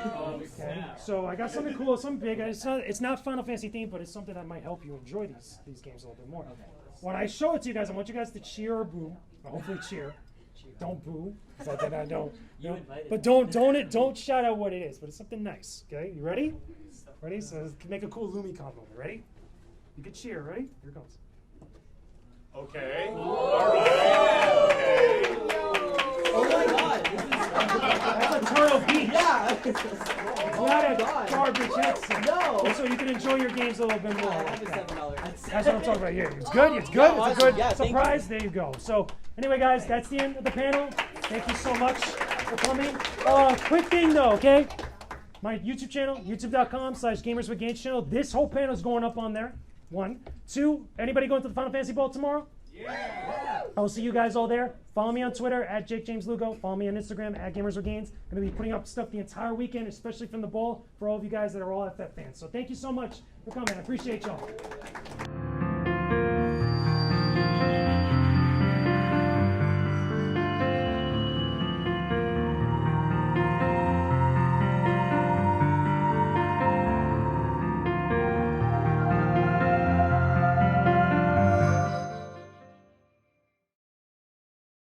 S1: Okay. So I got something cool, something big. It's not Final Fantasy themed, but it's something that might help you enjoy these games a little bit more. When I show it to you guys, I want you guys to cheer or boo. Or hopefully cheer. Don't boo, so that I don't. But don't shout out what it is. But it's something nice. Okay, you ready? Ready? So make a cool Lumicon moment. Ready? You can cheer. Ready? Here it comes.
S3: Okay. All right. Okay.
S21: Oh my God!
S1: That's a Turtle Beach.
S21: Yeah.
S1: It's not a garbage headset.
S21: No.
S1: So you can enjoy your games a little bit more.
S21: I have a $7.
S1: That's what I'm talking about. Yeah, it's good. It's good.
S21: Yeah,
S1: It's a good
S21: awesome.
S1: surprise. There you go. So anyway, guys, that's the end of the panel. Thank you so much for coming. Quick thing though, okay? My YouTube channel, youtube.com/GamersWithGains channel. This whole panel is going up on there. 1, 2. Anybody going to the Final Fantasy Ball tomorrow? Yeah. I will see you guys all there. Follow me on Twitter @JakeJamesLugo. Follow me on Instagram @GamersWithGains. I'm going to be putting up stuff the entire weekend, especially from the ball, for all of you guys that are all FF fans. So thank you so much for coming. I appreciate y'all.